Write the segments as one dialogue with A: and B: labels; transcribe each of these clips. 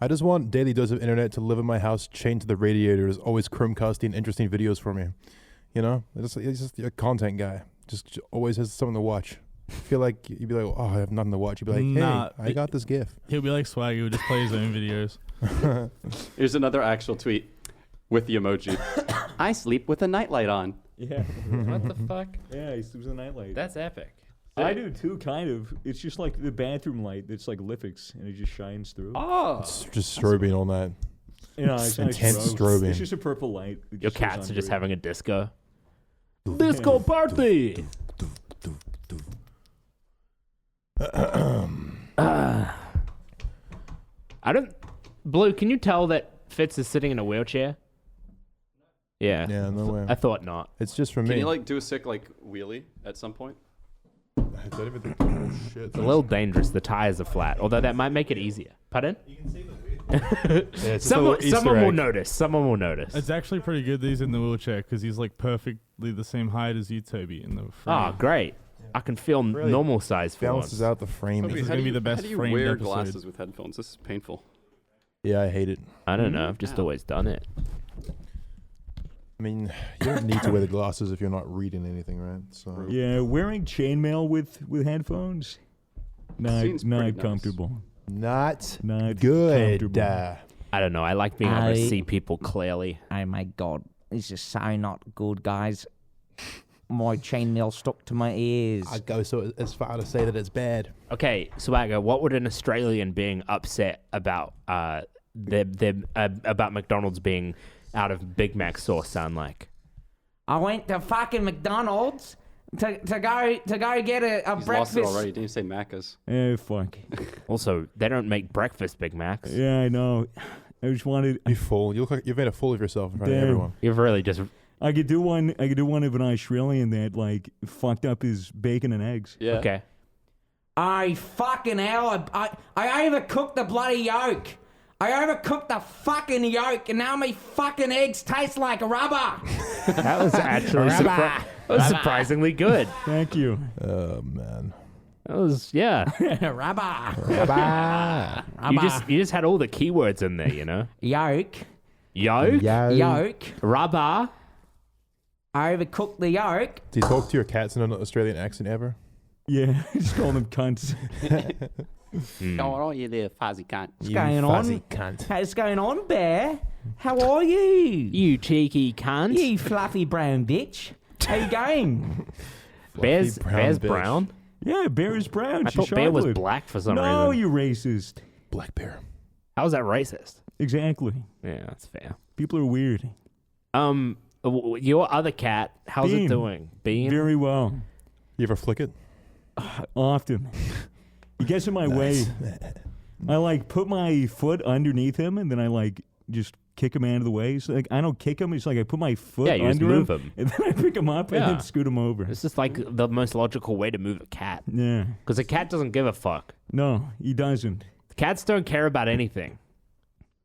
A: I just want daily dose of internet to live in my house, chained to the radiators, always chromecasting interesting videos for me. You know, it's just a content guy. Just always has something to watch. I feel like you'd be like, oh, I have nothing to watch. You'd be like, hey, I got this GIF.
B: He'll be like Swagger, who just plays his own videos.
C: Here's another actual tweet with the emoji. I sleep with a nightlight on.
D: Yeah.
E: What the fuck?
D: Yeah, he sleeps with a nightlight.
E: That's epic.
D: I do too, kind of. It's just like the bathroom light that's like Liffix, and it just shines through.
C: Oh.
A: It's just strobing all night.
D: You know, it's
A: intense strobing.
D: It's just a purple light.
E: Your cats are just having a disco.
B: Disco party!
E: I don't... Blue, can you tell that Fitz is sitting in a wheelchair? Yeah.
A: Yeah, no way.
E: I thought not.
A: It's just for me.
C: Can you like do a sick like wheelie at some point?
A: Shit.
E: It's a little dangerous. The tires are flat, although that might make it easier. Pardon?
A: Yeah, it's just a little Easter
E: Someone will
A: egg.
E: notice. Someone will notice.
B: It's actually pretty good that he's in the wheelchair because he's like perfectly the same height as you, Toby, in the frame.
E: Oh, great. I can feel
A: Really
E: normal size for
A: Balances
E: once.
A: out the frame.
B: This is gonna be the best
C: How do you
B: framed
C: wear
B: episode.
C: glasses with headphones? This is painful.
A: Yeah, I hate it.
E: I don't know. I've just always done it.
A: I mean, you don't need to wear the glasses if you're not reading anything, right? So
D: Yeah, wearing chainmail with headphones, not
C: Seems pretty nice.
D: comfortable.
A: not
D: Not
A: good.
D: comfortable.
E: I don't know. I like being able to see people clearly.
F: Oh my god, this is so not good, guys. My chainmail stuck to my ears.
A: I go so as far to say that it's bad.
E: Okay, Swagger, what would an Australian being upset about about McDonald's being out of Big Mac sauce sound like?
F: I went to fucking McDonald's to go get a
C: He's
F: breakfast.
C: lost it already. Didn't you say Macca's?
D: Fuck.
E: Also, they don't make breakfast Big Macs.
D: Yeah, I know. I just wanted.
A: You fool! You look like you've made a fool of yourself in front of
D: Damn.
A: everyone.
E: You've really just...
D: I could do one of an Australian that like fucked up his bacon and eggs.
C: Yeah.
E: Okay.
F: I fucking hell, I overcooked the bloody yolk. I overcooked the fucking yolk, and now my fucking eggs taste like rubber.
E: That was actually surprisingly good.
D: Thank you.
A: Oh man.
E: That was, yeah.
F: Rubber.
E: You just had all the keywords in there, you know?
F: Yolk.
E: Yolk,
F: Yolk.
E: rubber.
F: I overcooked the yolk.
A: Do you talk to your cats in an Australian accent ever?
D: Yeah, just call them cunts.
C: Going on, you there, fuzzy cunt.
F: What's going on?
A: Cunt.
F: What's going on, Bear? How are you?
E: You cheeky cunt.
F: You fluffy brown bitch. How you going?
E: Bear's
A: bitch.
E: brown?
D: Yeah, Bear is brown.
E: I
D: She's
E: thought Bear was
D: chocolate.
E: black for some
D: No,
E: reason.
D: you racist.
A: Black bear.
E: How is that racist?
D: Exactly.
E: Yeah, that's fair.
D: People are weird.
E: Your other cat, how's
D: Bean.
E: it doing? Bean?
D: Very well.
A: You ever flick it?
D: Often. He gets in my way. I like put my foot underneath him and then I like just kick him out of the way. So like I don't kick him. It's like I put my foot
E: Yeah, you just
D: under
E: move
D: him,
E: him.
D: and then I pick him up and
E: Yeah.
D: then scoot him over.
E: It's just like the most logical way to move a cat.
D: Yeah.
E: Because a cat doesn't give a fuck.
D: No, he doesn't.
E: Cats don't care about anything.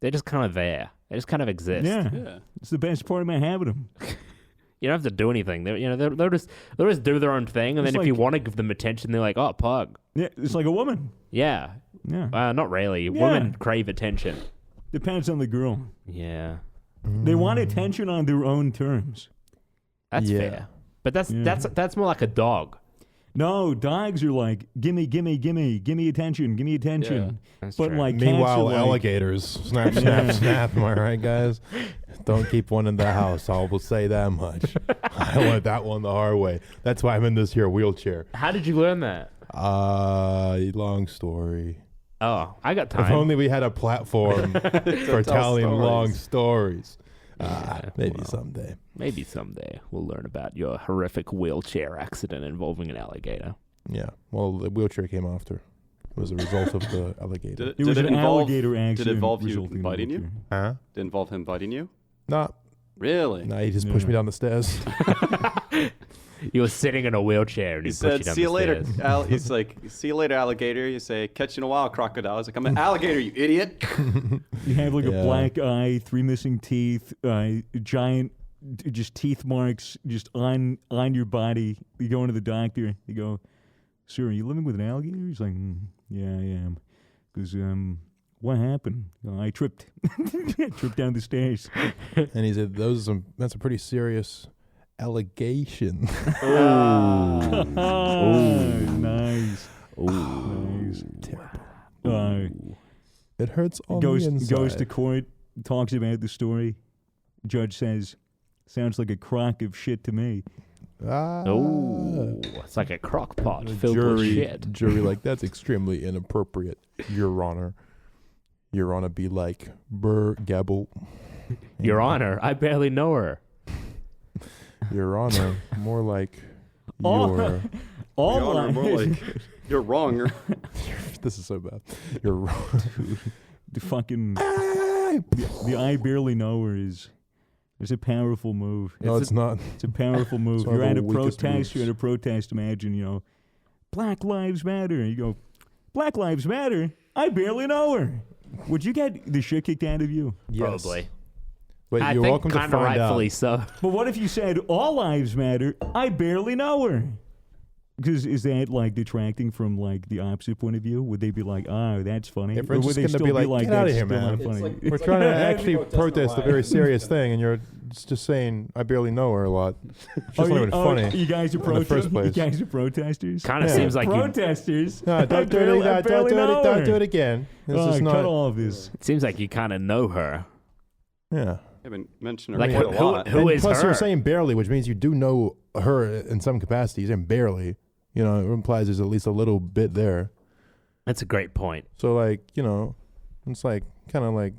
E: They're just kind of there. They just kind of exist.
D: Yeah.
C: Yeah.
D: It's the best part of my having him.
E: You don't have to do anything. They'll just do their own thing, and
D: It's
E: then if you
D: like-
E: want to give them attention, they're like, "Oh, pug."
D: Yeah, it's like a woman.
E: Yeah.
D: Yeah.
E: Not really.
D: Yeah.
E: Women crave attention.
D: Depends on the girl.
E: Yeah.
D: They want attention on their own terms.
E: That's
A: Yeah.
E: fair. But that's
D: Yeah.
E: that's more like a dog.
D: No, dogs are like, gimme attention.
E: Yeah, that's
D: But
E: true.
D: like
A: Meanwhile,
D: cats are like,
A: alligators. Snap, snap, snap. Am I right, guys? Don't keep one in the house. I will say that much. I learned that one the hard way. That's why I'm in this here wheelchair.
E: How did you learn that?
A: Long story.
E: Oh, I got time.
A: If only we had a platform for
C: tell
A: telling long
C: stories.
A: stories. Maybe someday.
E: Maybe someday we'll learn about your horrific wheelchair accident involving an alligator.
A: Yeah. Well, the wheelchair came after. It was a result of the alligator.
D: It was an
C: involve,
D: alligator accident.
C: Did it involve you
D: resulting in
C: biting you?
D: wheelchair.
A: Huh?
C: Did it involve him biting you?
A: Not.
C: Really?
A: No, he just pushed me down the stairs.
E: You were sitting in a wheelchair and
C: He
E: he pushed you
C: said,
E: down
C: "See you
E: the
C: later."
E: stairs.
C: He's like, "See you later, alligator." You say, "Catch you in a while, crocodile." He's like, "I'm an alligator, you idiot."
D: You have like
A: Yeah.
D: a black eye, 3 missing teeth, giant, just teeth marks just on your body. You go into the doctor. You go, "Sir, are you living with an alligator?" He's like, "Yeah, I am." Because what happened? I tripped. Tripped down the stairs.
A: And he said, that's a pretty serious allegation.
D: Oh, nice. Nice.
A: Terrible. It hurts on the
D: Goes
A: inside.
D: to court, talks about the story. Judge says, sounds like a crock of shit to me.
E: Oh, it's like a crock pot filled with shit.
A: Jury, like, that's extremely inappropriate, Your Honor. Your Honor, be like, brr, gabble.
E: Your Honor, I barely know her.
A: Your Honor, more like
D: Oh.
A: your...
D: All
C: Your Honor, more like, you're wrong.
A: This is so bad. You're wrong.
D: the fucking the I barely know her is a powerful move.
A: No, it's not.
D: It's a powerful move.
A: It's one
D: You're
A: of
D: at
A: the
D: a
A: weakest
D: protest. You're at a
A: moves.
D: protest. Imagine, Black Lives Matter. And you go, Black Lives Matter. I barely know her. Would you get the shit kicked out of you?
A: Yes.
E: Probably.
A: But
E: I
A: you're
E: think
A: welcome to
E: kind
A: find
E: of rightfully
A: out.
E: so.
D: But what if you said all lives matter? I barely know her. Because is that like detracting from like the opposite point of view? Would they be like, oh, that's funny?
A: If
D: Or
A: we're
D: would
A: just
D: they
A: gonna
D: still
A: be like, get outta
D: that's
A: here,
D: still
A: man.
D: not
A: It's
D: funny?
C: like-
A: We're trying to actually
C: Protest
A: protest a
C: the
A: very serious thing, and you're just saying, I barely know her a lot. It's just not even funny.
D: You guys are
A: in the first
D: protesters. You
A: place.
D: guys are protesters.
E: Kind of
A: Yeah.
E: seems like you.
D: Protesters.
A: No,
D: I
A: don't do
D: barely-
A: it.
D: I barely know
A: Don't
D: her.
A: do it again. This
D: Oh,
A: is
D: cut
A: not.
D: all of this.
E: It seems like you kind of know her.
A: Yeah.
C: I haven't mentioned her
E: Like,
C: quite a lot.
E: who
A: And
E: is
A: plus,
E: her?
A: you're saying barely, which means you do know her in some capacity. You're saying barely. It implies there's at least a little bit there.
E: That's a great point.
A: So, like, it's like kind of like,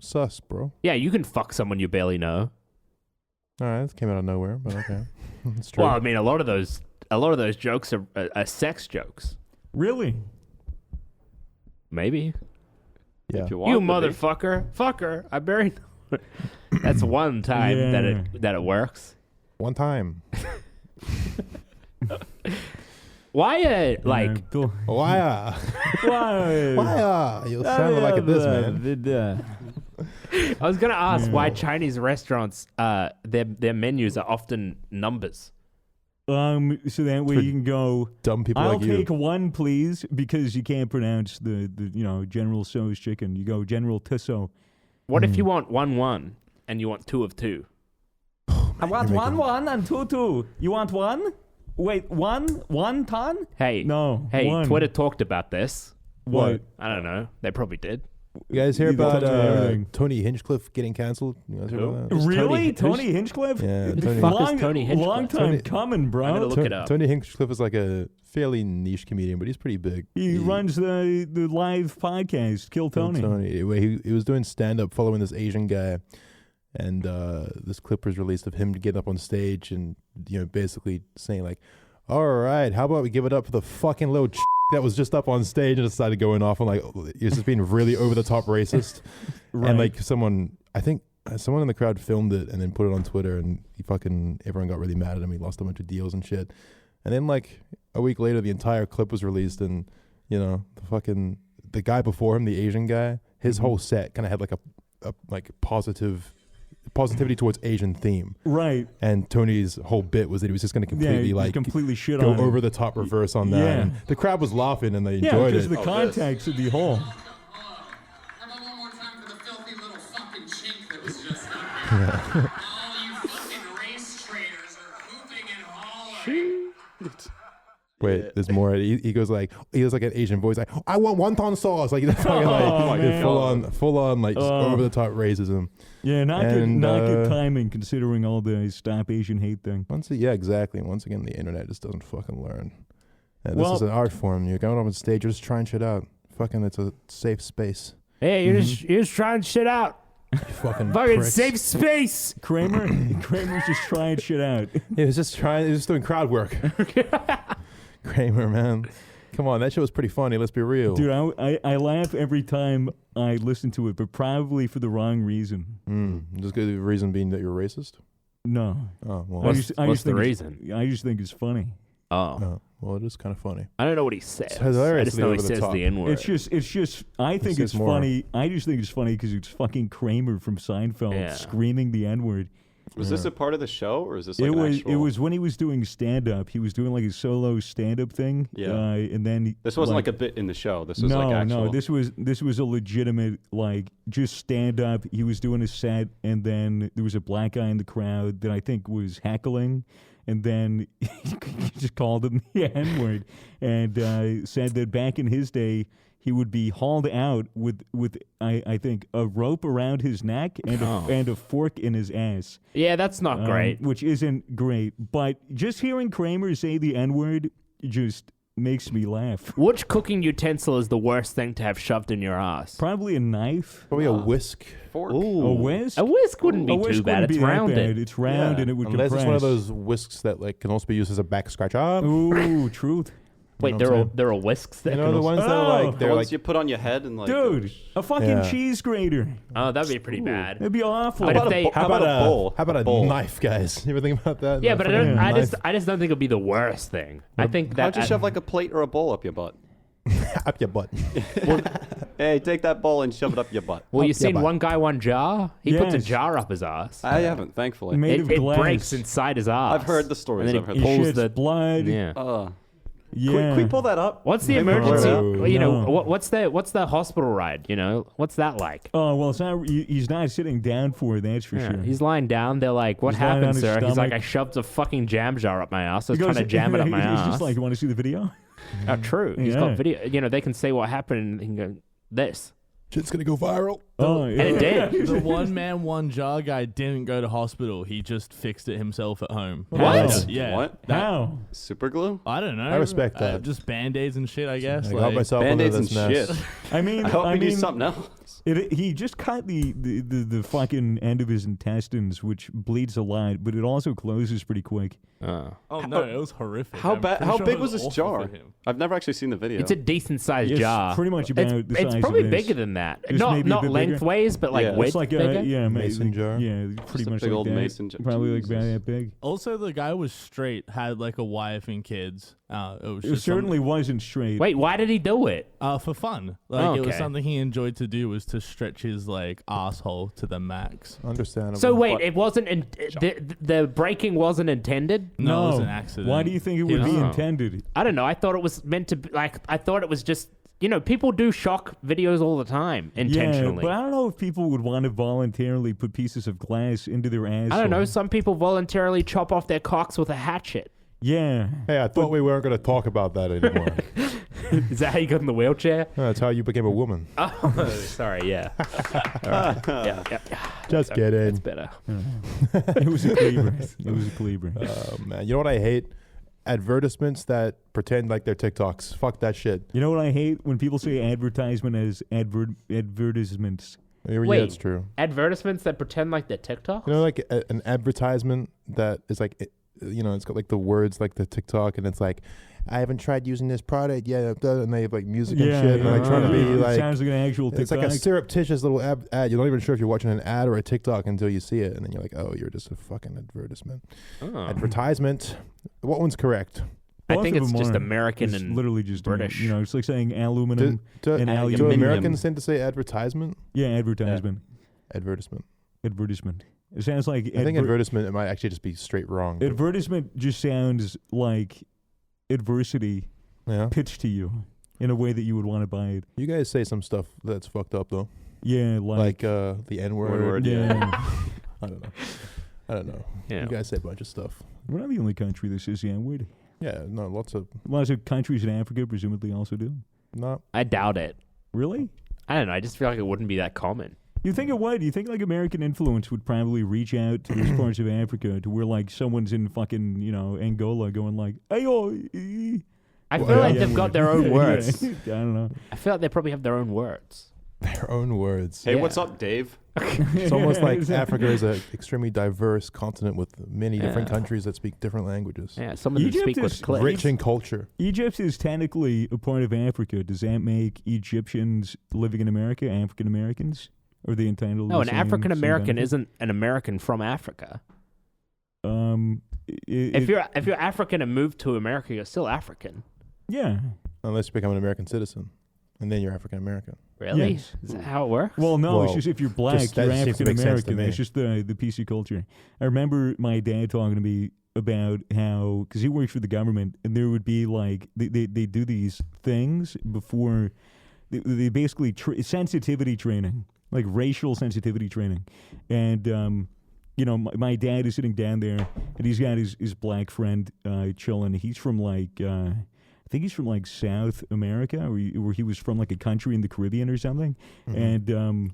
A: sus, bro.
E: Yeah, you can fuck someone you barely know.
A: All right, that came out of nowhere, but okay, it's true.
E: Well, I mean, a lot of those jokes are sex jokes.
D: Really?
E: Maybe.
A: yeah.
C: If you want
E: You
C: to be.
E: motherfucker, fucker. I barely. That's one time
D: Yeah.
E: that it works.
A: One time.
E: Why like
D: Bill-
A: Why?
D: Why?
A: Why? You sound like this, man.
E: I was gonna ask
D: Yeah.
E: why Chinese restaurants their menus are often numbers.
D: So that way
A: For
D: you can go.
A: Dumb people
D: I'll
A: like you.
D: take one, please, because you can't pronounce the General Tso's chicken. You go General Tissot.
E: What if you want 1-1 and you want 2 of 2?
D: I want
A: you're
D: one,
A: making-
D: one, and 2. You want one? Wait, one ton?
E: Hey,
D: No.
E: hey,
D: one.
E: Twitter talked about this.
D: What?
E: I don't know. They probably did.
A: You guys hear
D: You
A: about
D: touch everything.
A: Tony Hinchcliffe getting canceled? You guys hear about that?
D: Really?
E: Tony-
D: Tony Hinchcliffe?
A: Yeah,
E: Who the
A: Tony,
E: fuck is Tony Hinchcliffe?
D: Long time
A: Tony-
D: coming,
E: I'm gonna
D: bro.
E: look it up.
A: Tony Hinchcliffe is like a fairly niche comedian, but he's pretty big.
D: He runs the live podcast, Kill Tony.
A: He was doing stand up following this Asian guy, and this clip was released of him getting up on stage and basically saying like, "All right, how about we give it up for the fucking little that was just up on stage and decided going off on like he was just being really over the top racist."
D: Right.
A: And like someone in the crowd filmed it and then put it on Twitter, and everyone got really mad at him. He lost a bunch of deals and shit. And then like a week later, the entire clip was released, and the guy before him, the Asian guy, his whole set kind of had like a like positivity towards Asian theme.
D: Right.
A: And Tony's whole bit was that he was just going to completely
D: Yeah,
A: like
D: completely shit
A: go
D: on
A: over
D: it.
A: the top reverse on that.
D: Yeah.
A: And the crowd was laughing and they
D: Yeah,
A: enjoyed
D: because
A: it.
D: of the context of the whole.
G: How about one more time for the filthy little fucking chink that was just up here? All you fucking race traitors are hooping and hollering.
A: Wait, there's more. He goes like an Asian voice, like, I want wonton sauce, like that's fucking like
D: man.
A: full on like just over the top racism.
D: Yeah, not
A: And,
D: good timing considering all the Stop Asian Hate thing.
A: Yeah, exactly. Once again, the internet just doesn't fucking learn. Yeah, this
D: Well-
A: is an art form. You're going up on stage, you're just trying shit out. Fucking, it's a safe space.
E: Hey, you're just trying shit out.
A: You fucking
E: Fucking
A: pricks.
E: safe space.
D: Kramer's just trying shit out.
A: He was just doing crowd work. Kramer, man. Come on, that shit was pretty funny. Let's be real.
D: Dude, I laugh every time I listen to it, but probably for the wrong reason.
A: Just the reason being that you're racist?
D: No.
A: Oh, well.
E: What's the
D: think it's-
E: reason?
D: I just think it's funny.
E: Oh,
A: well, it is kind of funny.
E: I don't know what he says.
A: It's hilariously
E: I just know he
A: over the
E: says
A: top.
E: the N-word.
D: It's just. I think
A: says
D: it's
A: more.
D: funny. I just think it's funny because it's fucking Kramer from Seinfeld
E: Yeah.
D: screaming the N-word.
C: Was this a part of the show, or is this like
D: It
C: an
D: was.
C: actual...
D: It was when he was doing stand up. He was doing like a solo stand up thing.
C: Yeah.
D: And then
C: This wasn't like a bit in the show. This was
D: no,
C: like actual...
D: no. This was a legitimate like just stand up. He was doing a set, and then there was a black guy in the crowd that I think was heckling, and then he just called him the N-word and said that back in his day he would be hauled out with I think a rope around his neck and a fork in his ass.
E: Yeah, that's not great.
D: Which isn't great, but just hearing Kramer say the N-word just makes me laugh.
E: Which cooking utensil is the worst thing to have shoved in your ass?
D: Probably a knife.
A: Probably a whisk.
C: Fork.
D: A whisk?
E: A whisk wouldn't be
D: A whisk
E: too bad.
D: wouldn't
E: It's
D: be that
E: rounded.
D: bad. It's round
A: Yeah,
D: and it would
A: unless
D: compress.
A: it's one of those whisks that like can also be used as a back scratcher.
D: Ooh, truth.
E: Wait,
A: know
E: there
A: what I'm
E: are there are whisks that
A: You know
E: can
A: the
E: also-
A: ones that are
D: Oh.
A: like
C: The
A: they're
C: ones
A: like
C: you put on your head and like...
D: Dude, a fucking
A: Yeah.
D: cheese grater.
E: Oh, that'd be pretty bad.
D: That'd be awful.
E: But
C: How
E: if
C: about,
E: they-
C: how about a bowl?
A: How about a
C: bowl?
A: knife, guys? You ever think about that?
E: Yeah,
A: A
E: but I
A: fucking
E: don't. I
A: knife
E: just don't think it'd be the worst thing. I think that
C: How'd you shove like a plate or a bowl up your butt?
A: up your butt.
C: Hey, take that bowl and shove it up your butt.
E: Well, you
A: Yeah,
E: seen
A: but-
E: one guy, one jar? He puts a
D: Yes.
E: jar up his ass.
C: I haven't, thankfully.
D: Made
E: It,
D: of
E: it
D: glass.
E: breaks inside his ass.
C: I've heard the stories.
E: And then
C: I've heard
E: he
C: the
D: He
E: pulls
D: shits
E: the
D: blood.
E: yeah.
D: Yeah.
C: Can we pull that up?
E: What's the
C: Maybe we'll
E: emergency?
C: blur it out.
E: You know,
D: No.
E: what's the hospital ride? You know, what's that like?
D: Oh, well, it's not, he's not sitting down for it, that's for
E: Yeah,
D: sure.
E: he's lying down. They're like, "What
D: He's lying on
E: happened,
D: his
E: sir?" He's like,
D: stomach.
E: "I shoved a fucking jam jar up my ass. I was
D: He
E: trying to jam it up my
D: he's
E: ass."
D: just like, you want to see the video?
E: Oh, true. He's
D: Yeah.
E: got video. You know, they can say what happened and he can go, "This,"
A: Shit's gonna go viral.
D: Oh, yeah.
E: and it did.
B: The one man, one jar guy didn't go to hospital. He just fixed it himself at home.
E: What?
B: Yeah.
C: What?
B: That-
D: How?
C: Super glue?
B: I don't know.
A: I respect that.
B: Just band-aids and shit, I guess.
A: I got myself under
C: Band-aids and
A: this mess.
C: shit.
D: I mean,
C: I hope
D: I
C: he
D: mean,
C: do something else.
D: he just cut the fucking end of his intestines, which bleeds a lot, but it also closes pretty quick.
B: Oh no, it was horrific.
C: How
B: I'm
C: bad?
B: pretty
C: How
B: sure
C: big
B: it
C: was this
B: awful
C: jar?
B: for him.
C: I've never actually seen the video.
E: It's a decent sized
D: It's
E: jar.
D: pretty much about the size
E: It's
D: of
E: probably
D: this.
E: bigger than that.
D: Just
E: Not
D: maybe a bit bigger.
E: lengthways, but like
C: Yeah.
E: width
D: It's like
E: bigger.
D: a
A: Mason jar?
D: Yeah, pretty
C: Just a
D: much
C: big
D: like
C: old
D: that.
C: mason jar.
D: Probably like about
C: Jesus.
D: that big.
B: Also, the guy was straight, had like a wife and kids. It was
D: It
B: just
D: certainly wasn't straight.
E: Wait, why did he do it?
B: for fun. Like it was
E: Okay.
B: something he enjoyed to do, was to stretch his like asshole to the max.
A: Understandable.
E: So wait,
C: But-
E: it wasn't the breaking wasn't intended.
B: No, it was an accident.
D: Why do you think it would be
E: Oh.
D: intended?
E: I don't know. I thought it was meant to be like. I thought it was just. You know, people do shock videos all the time intentionally.
D: Yeah, but I don't know if people would want to voluntarily put pieces of glass into their ass.
E: I don't know. Some people voluntarily chop off their cocks with a hatchet.
D: Yeah.
A: Hey, I thought we weren't gonna talk about that anymore.
E: Is that how you got in the wheelchair?
A: That's how you became a woman.
E: Oh, sorry. Yeah. All right. Yeah.
A: Just kidding.
E: It's better.
D: It was a cleaver. It was a cleaver.
A: Oh man, you know what I hate? Advertisements that pretend like they're TikToks. Fuck that shit.
D: You know what I hate? When people say advertisement as advertisements.
A: Yeah,
E: Wait.
A: it's true.
E: Advertisements that pretend like they're TikToks.
A: You know, like an advertisement that is like, it's got like the words like the TikTok, and it's like, I haven't tried using this product yet, and they have like music and shit, and like trying to be
D: It
A: like,
D: sounds like an actual TikTok.
A: it's like a surreptitious little ad. You're not even sure if you're watching an ad or a TikTok until you see it, and then you're like, oh, you're just a fucking advertisement.
E: Oh.
A: Advertisement. What one's correct?
E: I
D: Both
E: think
D: of
E: it's
D: them
E: just
D: are.
E: American
D: It's
E: and
D: literally just
E: British.
D: You know, it's like saying aluminum
A: Do
D: and
C: aluminium.
A: do
D: aluminium.
A: Americans tend to say advertisement?
D: Yeah, advertisement.
A: Advertisement.
D: Advertisement. It sounds like
A: I think advertisement, it might actually just be straight wrong. but-
D: advertisement just sounds like adversity
A: yeah.
D: pitched to you in a way that you would want to buy it.
A: You guys say some stuff that's fucked up though.
D: Yeah,
A: Like the N-word.
C: N-word,
D: yeah.
A: I don't know.
E: Yeah.
A: You guys say a bunch of stuff.
D: We're not the only country that says the N-word.
A: Yeah, no, lots of
D: Lots of countries in Africa presumably also do.
A: not.
E: I doubt it.
D: Really?
E: I don't know. I just feel like it wouldn't be that common.
D: You think it would? You think like American influence would probably reach out to those parts of Africa to where like someone's in fucking, Angola going like, hey,
E: I feel like
A: yeah.
E: they've got their own words.
D: I don't know.
E: I feel like they probably have their own words.
A: Their own words.
C: Hey,
E: Yeah.
C: what's up, Dave?
A: It's almost like Africa is an extremely diverse continent with many different
E: Yeah.
A: countries that speak different languages.
E: Yeah, some of them
D: Egypt
E: speak with
D: is
E: clicks.
A: Rich in culture.
D: Egypt is technically a part of Africa. Does that make Egyptians living in America African Americans? Or are they entitled
E: No,
D: to
E: an
D: the same
E: African American
D: benefit?
E: isn't an American from Africa.
D: If
E: If you're African and moved to America, you're still African.
D: yeah.
A: Unless you become an American citizen. and then you're African American.
E: Really?
D: Yes.
E: Is that how it works?
D: Well, no, it's
A: Well,
D: just if you're black,
A: just that
D: you're
A: seems to
D: African
A: make sense to
D: American.
A: me.
D: That's just the PC culture. I remember my dad talking to me about how, because he works for the government, and there would be like they do these things before they basically sensitivity training, like racial sensitivity training, and you know, my dad is sitting down there, and he's got his black friend chilling. He's from like I think he's from like South America, or he was from like a country in the Caribbean or something. And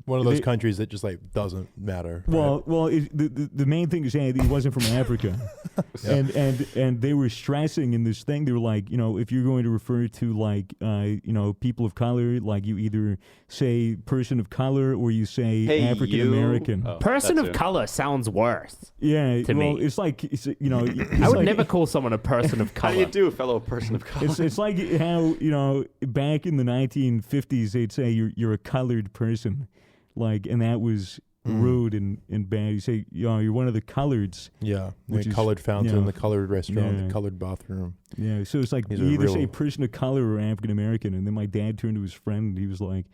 A: One of those countries that just like doesn't matter.
D: Well, the main thing is that he wasn't from Africa, and they were stressing in this thing. They were like, you know, if you're going to refer to like you know, people of color, like you either say person of color or you say
C: Hey,
D: African
C: you.
D: American.
C: Oh,
E: Person
C: that's
E: of
C: it.
E: color sounds worse.
D: Yeah,
E: To
D: well,
E: me.
D: it's like you know,
E: I would never call someone a person of
C: How
E: color.
C: do you do, fellow person of color?
D: It's like how, you know, back in the 1950s they'd say you're a colored person, like, and that was rude and bad. You say, you know, you're one of the coloreds.
A: Yeah,
D: Which
A: the
D: is,
A: colored fountain,
D: yeah.
A: the colored restaurant,
D: Yeah.
A: the colored bathroom.
D: Yeah, so it's like
A: These
D: you
A: are
D: either say
A: real-
D: person of color or African American. And then my dad turned to his friend and he was like,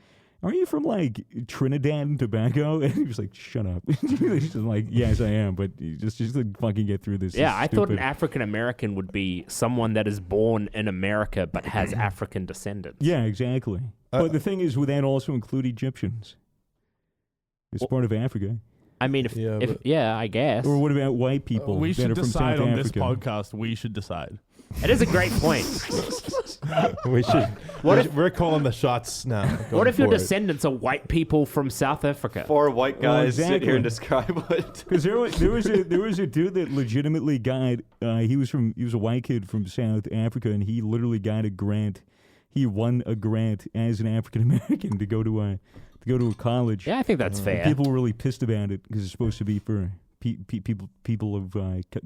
D: "Aren't you from like Trinidad and Tobago?" And he was like, "Shut up." He's just like, "Yes, I am, but you just like, fucking get through this."
E: Yeah,
D: It's
E: I thought an
D: stupid."
E: African American would be someone that is born in America but has African descendants.
D: Yeah, exactly. But the thing is, would that also include Egyptians? It's part of Africa.
E: I mean, if
A: Yeah, but-
E: yeah, I guess.
D: Or what about white people
B: We
D: that
B: should
D: are from
B: decide
D: South
B: on
D: Africa?
B: this podcast. We should decide.
E: It is a great point.
A: We should.
E: What if-
A: we're calling the shots now?
E: What
A: going
E: if your
A: forward.
E: descendants are white people from South Africa?
C: 4 white guys sit here and
D: exactly.
C: describe it.
D: Because there was a dude that legitimately got he was a white kid from South Africa, and he literally got a grant. He won a grant as an African American to go to a college.
E: Yeah, I think that's fair.
D: People were really pissed about it because it's supposed to be for people of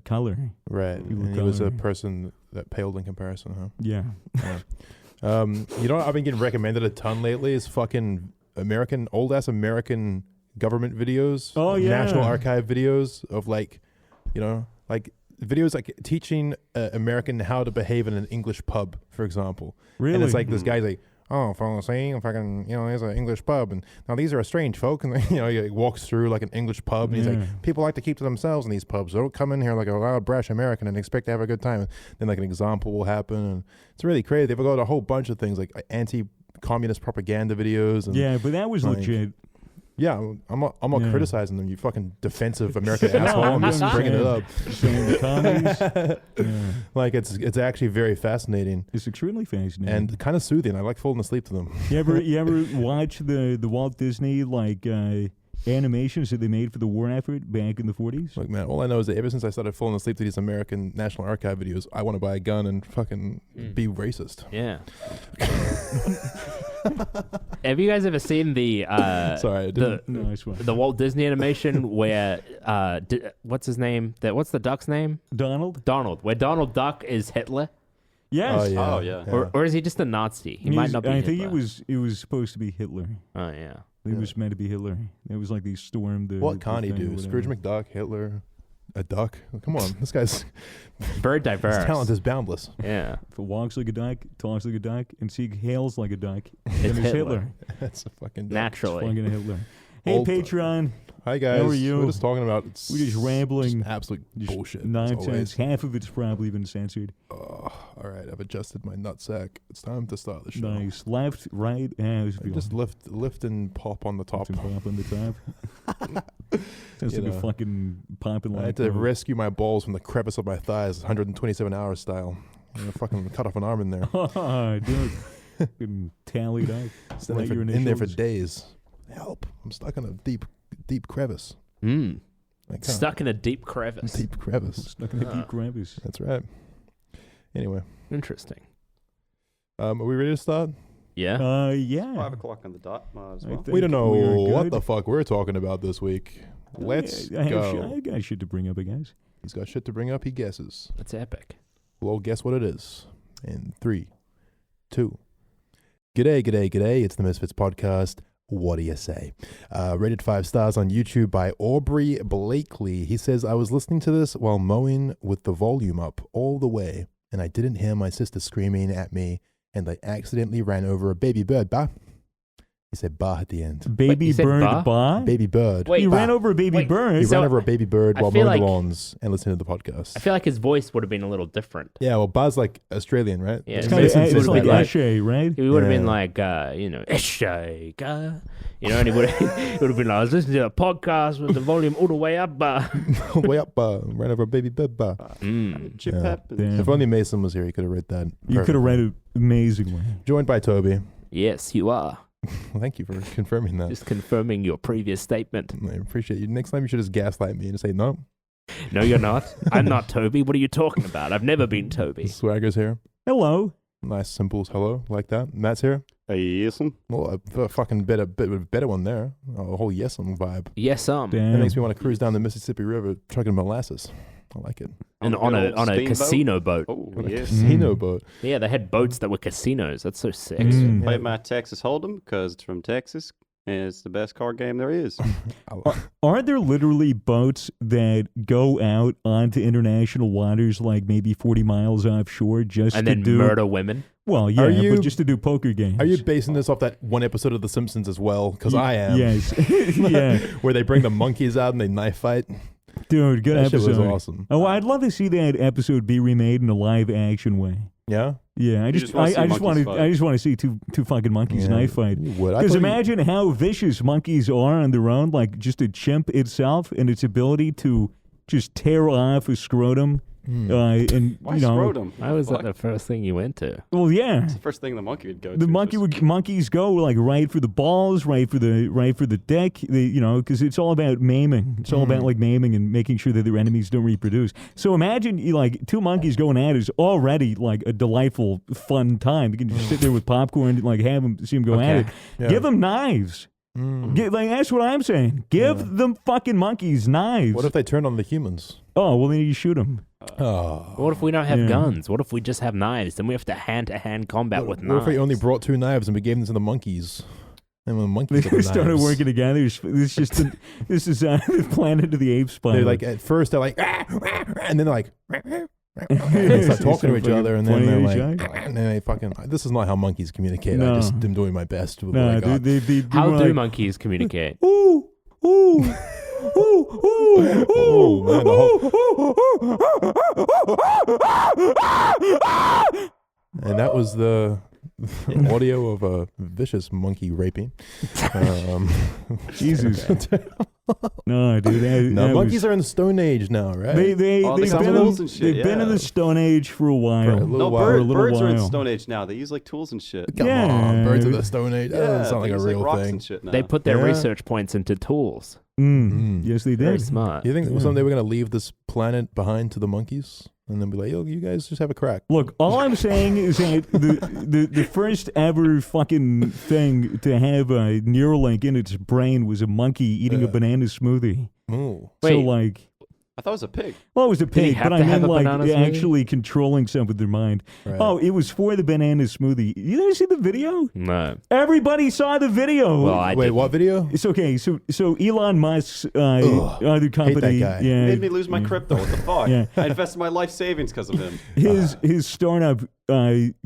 D: color.
A: Right,
D: People of
A: and he was a
D: color.
A: person that paled in comparison, huh?
D: Yeah.
A: You know what I've been getting recommended a ton lately is fucking old ass American government videos.
D: Oh, yeah.
A: National Archive videos of like, you know, like videos like teaching American how to behave in an English pub, for example.
D: Really?
A: And it's like this guy's like, "Oh, fellow, see, fucking, you know, there's an English pub, and now these are strange folk," and you know, he walks through like an English pub, and he's
D: Yeah.
A: like, "People like to keep to themselves in these pubs. They don't come in here like a loud, brash American and expect to have a good time." And then like an example will happen, and it's really crazy. They've got a whole bunch of things like anti-communist propaganda videos. And
D: Yeah, but that was
A: like-
D: legit.
A: yeah, I'm not
D: Yeah.
A: criticizing them. You fucking defensive American
D: No,
A: asshole. I'm
D: I'm
A: just bringing it up.
D: Saying the comedies. Yeah.
A: Like it's actually very fascinating
D: It's extremely fascinating.
A: and kind of soothing. I like falling asleep to them.
D: You ever watch the Walt Disney like animations that they made for the war effort back in the 40s?
A: Look, man, all I know is that ever since I started falling asleep to these American National Archive videos, I want to buy a gun and fucking be racist.
E: Yeah. Have you guys ever seen the
A: Sorry, I didn't.
D: No, I swear.
E: the Walt Disney animation where what's his name? What's the duck's name?
D: Donald?
E: Donald. Where Donald Duck is Hitler,
D: Yes.
A: Oh yeah.
C: Oh, yeah.
E: or is he just a Nazi? He might not be.
D: I
E: Hitler.
D: think it was supposed to be Hitler.
E: Oh yeah.
D: It was meant to be Hitler. It was like they stormed the.
A: What can't he
D: thing or
A: do?
D: whatever.
A: Scrooge McDuck, Hitler, a duck. Come on, this guy's
E: Very diverse.
A: his talent is boundless.
E: Yeah.
D: If it walks like a duck, talks like a duck, and hails like a duck,
E: It's
D: then it's
E: Hitler.
D: Hitler.
A: That's a fucking duck.
E: Naturally.
D: Fucking Hitler. Hey,
A: Old-
D: Patreon.
A: Hi guys.
D: How are you?
A: We're just talking about
D: We're just rambling.
A: absolute
D: Just
A: bullshit. as
D: Nonsense.
A: always.
D: Half of it's probably been censored.
A: All right, I've adjusted my nutsack. It's time to start the show.
D: Nice. Left, right, how's it
A: Just lift and pop on the top.
D: Pop on the top. Sounds
A: You
D: like a
A: know.
D: fucking popping
A: I
D: like
A: had to rescue my balls from the crevice of my thighs, 127 hours style. Fucking cut off an arm in there.
D: Dude. Fucking tallied up.
A: It's in
D: Write
A: there
D: your
A: in there for
D: initials.
A: days. Help! I'm stuck in a deep crevice.
E: Mm.
A: I can't.
E: Stuck in a deep crevice.
A: Deep crevice.
D: Stuck in a deep crevice.
A: That's right. Anyway,
E: Interesting.
A: are we ready to start?
E: Yeah.
D: Yeah.
C: 5 o'clock on the dot. Might as
D: I
C: well.
D: think
A: We don't know
D: we are
A: what
D: good.
A: the fuck we're talking about this week. Let's
D: I
A: go.
D: got shit to bring up, I guess.
A: He's got shit to bring up. He guesses.
E: That's epic.
A: Well, guess what it is. In 3, 2. G'day. It's the Misfits Podcast. What do you say? Rated 5 stars on YouTube by Aubrey Blakely. He says, I was listening to this while mowing with the volume up all the way, and I didn't hear my sister screaming at me, and I accidentally ran over a baby bird, bah. He said "ba" at the end.
D: Baby
E: you said
D: bird
E: ba?
D: ba?
A: Baby bird.
E: Wait,
D: He ran over a baby
E: wait,
D: bird.
A: He
E: So
A: ran over a baby bird
E: I
A: while
E: feel
A: mowing the
E: like-
A: lawns and listening to the podcast.
E: I feel like his voice would have been a little different.
A: Yeah, well, Ba's like Australian, right?
E: Yeah,
A: It's
E: it's
A: kinda
E: kinda-
A: since
D: It's like
A: that,
D: Eshe, right?
E: He would have been
A: Yeah.
E: like, Eshe, and he would have been like, I was listening to a podcast with the volume all the way up.
A: All the way up, ran over a baby bird.
C: Chip
A: Yeah.
C: happens.
D: Damn.
A: If only Mason was here, he could have read that.
D: You could have
A: perfectly.
D: read it amazingly.
A: Joined by Toby.
E: Yes, you are.
A: Well, thank you for confirming that.
E: Just confirming your previous statement.
A: I appreciate you. Next time you should just gaslight me and say no.
E: No, you're not. I'm not Toby. What are you talking about? I've never been Toby.
A: Swagger's here.
D: Hello.
A: Nice, simple hello like that. Matt's here.
C: Yes'm.
A: Well, a fucking better one there. A whole yes'm vibe.
E: Yes,
A: That
D: Damn.
A: makes me want to cruise down the Mississippi River trucking molasses. I like it.
E: And on a casino boat.
C: Oh,
A: On a
C: yes.
A: casino boat.
E: Yeah, they had boats that were casinos. That's so sick.
D: Mm.
C: Play my Texas Hold'em because it's from Texas and it's the best card game there is.
D: Are there literally boats that go out onto international waters, like maybe 40 miles offshore, just
E: And
D: to
E: then
D: do
E: murder women.
D: Well, yeah,
A: Are you-
D: but just to do poker games.
A: Are you basing this off that one episode of The Simpsons as well? Because I am.
D: Yes. Yeah,
A: Where they bring the monkeys out and they knife fight.
D: dude, good
A: That shit
D: episode.
A: was awesome.
D: Oh, I'd love to see that episode be remade in a live action way.
A: Yeah?
D: Yeah, I
C: You
D: just,
C: just wanna see
D: I just want
C: monkeys
D: to,
C: fight.
D: I just want to see two fucking monkeys
A: Yeah,
D: knife fight.
A: you would. I
D: Because
A: thought you-
D: imagine how vicious monkeys are on their own, like just a chimp itself and its ability to just tear off a scrotum. And
C: Why
D: you know,
C: scrotum?
E: Why was that
C: Fuck.
E: the first thing you went to?
D: well, yeah.
C: It's the first thing the monkey would go to.
D: The monkeys go like right for the balls, right for the dick. You know, because it's all about maiming. It's all about like maiming and making sure that their enemies don't reproduce. So imagine like two monkeys going at it is already like a delightful, fun time. You can just sit there with popcorn and like have them see them go at it.
A: Yeah.
D: Give them knives. Like that's what I'm saying. Give them fucking monkeys knives.
A: What if they turn on the humans?
D: Oh well, then you shoot them.
A: Oh.
E: What if we don't have
D: Yeah.
E: guns? What if we just have knives? Then we have to hand-to-hand combat with
A: What
E: knives.
A: if we only brought 2 knives and we gave them to the monkeys? And when the monkeys got
D: They
A: the
D: started
A: knives,
D: working together. This is the Planet of the Apes.
A: They're like, at first they're like, and then they're like, they start talking to each other, and then they're like, and then they fucking, this is not how monkeys communicate.
D: No.
A: I just am doing my best with what
D: no,
A: I got.
E: How
D: were
E: do
D: like,
E: monkeys communicate?
D: Ooh, ooh, ooh, ooh,
A: Oh, man, And that was the audio of a vicious monkey raping.
D: Jesus. No, dude.
A: Now monkeys are in the Stone Age now, right?
D: They've
C: they got
D: been
C: tools and shit,
D: they've been in
C: yeah.
D: the Stone Age for a while.
A: For a little
C: No,
A: while.
D: For a little
C: birds are in
D: while.
C: Stone Age now. They use like tools and shit.
A: Come
D: Yeah.
A: on, birds of the Stone Age. That doesn't sound
C: they
A: like a
C: use,
A: real
C: rocks
A: thing.
C: and shit now.
E: They put their
A: Yeah.
E: research points into tools.
D: Yes, they
E: Very
D: did.
E: smart.
A: Do you think someday we're gonna leave this planet behind to the monkeys and then be like, "Yo, you guys just have a crack"?
D: Look, all I'm saying is that the first ever fucking thing to have a Neuralink in its brain was a monkey eating a banana smoothie.
A: Ooh.
D: So
E: Wait.
D: like,
C: I thought it was a pig.
D: well, it was a
E: he
D: pig,
E: have
D: but
E: to
D: I
E: have
D: mean
E: a
D: like
E: banana smoothie?
D: actually controlling some with their mind.
A: Right.
D: Oh, it was for the banana smoothie. You didn't see the video?
E: No.
D: Everybody saw the video.
E: Well, I
A: Wait,
E: didn't.
A: what video?
D: It's okay. So Elon Musk's other company,
A: guy.
D: yeah,
C: Made me lose my crypto. What the fuck?
D: Yeah.
C: I invested my life savings because of him.
D: his startup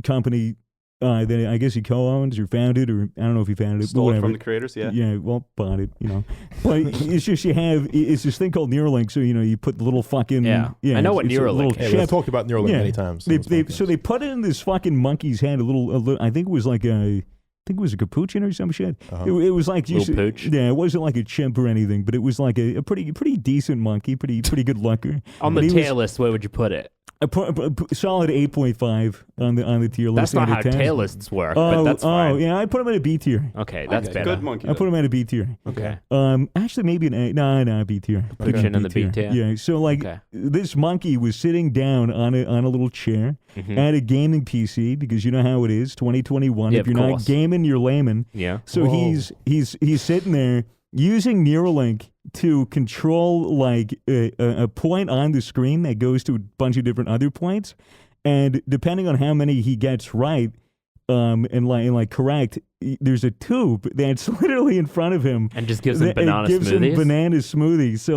D: company that I guess he co-owns or founded, or I don't know if he founded it, but
C: Stole it
D: whatever.
C: from the creators, yeah.
D: Yeah, well, bought it, you know. But it's just it's this thing called Neuralink. So you put the little fucking
E: Yeah. I know what
D: it's a
E: Neuralink
D: little
E: is.
A: Hey,
D: chip.
A: we've talked about Neuralink
D: Yeah.
A: many times.
D: They,
A: on this
D: so
A: podcast.
D: they put it in this fucking monkey's hand. A little I think it was like a. I think it was a capuchin or some shit. It was like
E: Little pooch?
D: Yeah, it wasn't like a chimp or anything, but it was like a pretty decent monkey, pretty good looker.
E: On
D: But
E: the
D: he
E: tier
D: was
E: list, where would you put it?
D: a solid 8.5 on the tier list.
E: That's not
D: out
E: how
D: of 10.
E: tier lists work, but that's fine.
D: yeah, I put him at a B tier.
E: Okay, that's
C: Okay,
E: better.
C: Good monkey.
D: I put him at a B tier.
E: Okay.
D: Actually, maybe an A. No, B tier. Put
E: Put
D: him
E: you in the B tier?
D: Yeah. So like,
E: Okay.
D: this monkey was sitting down on a little chair
E: Mm-hmm.
D: at a gaming PC because you know how it is, 2021.
E: Yeah,
D: if
E: of
D: you're
E: course.
D: not gaming, you're layman.
E: Yeah.
D: So he's sitting there using Neuralink to control like a point on the screen that goes to a bunch of different other points, and depending on how many he gets right, and correct. There's a tube that's literally in front of him,
E: And just gives him
D: it
E: banana
D: gives him
E: smoothies.
D: banana smoothies. So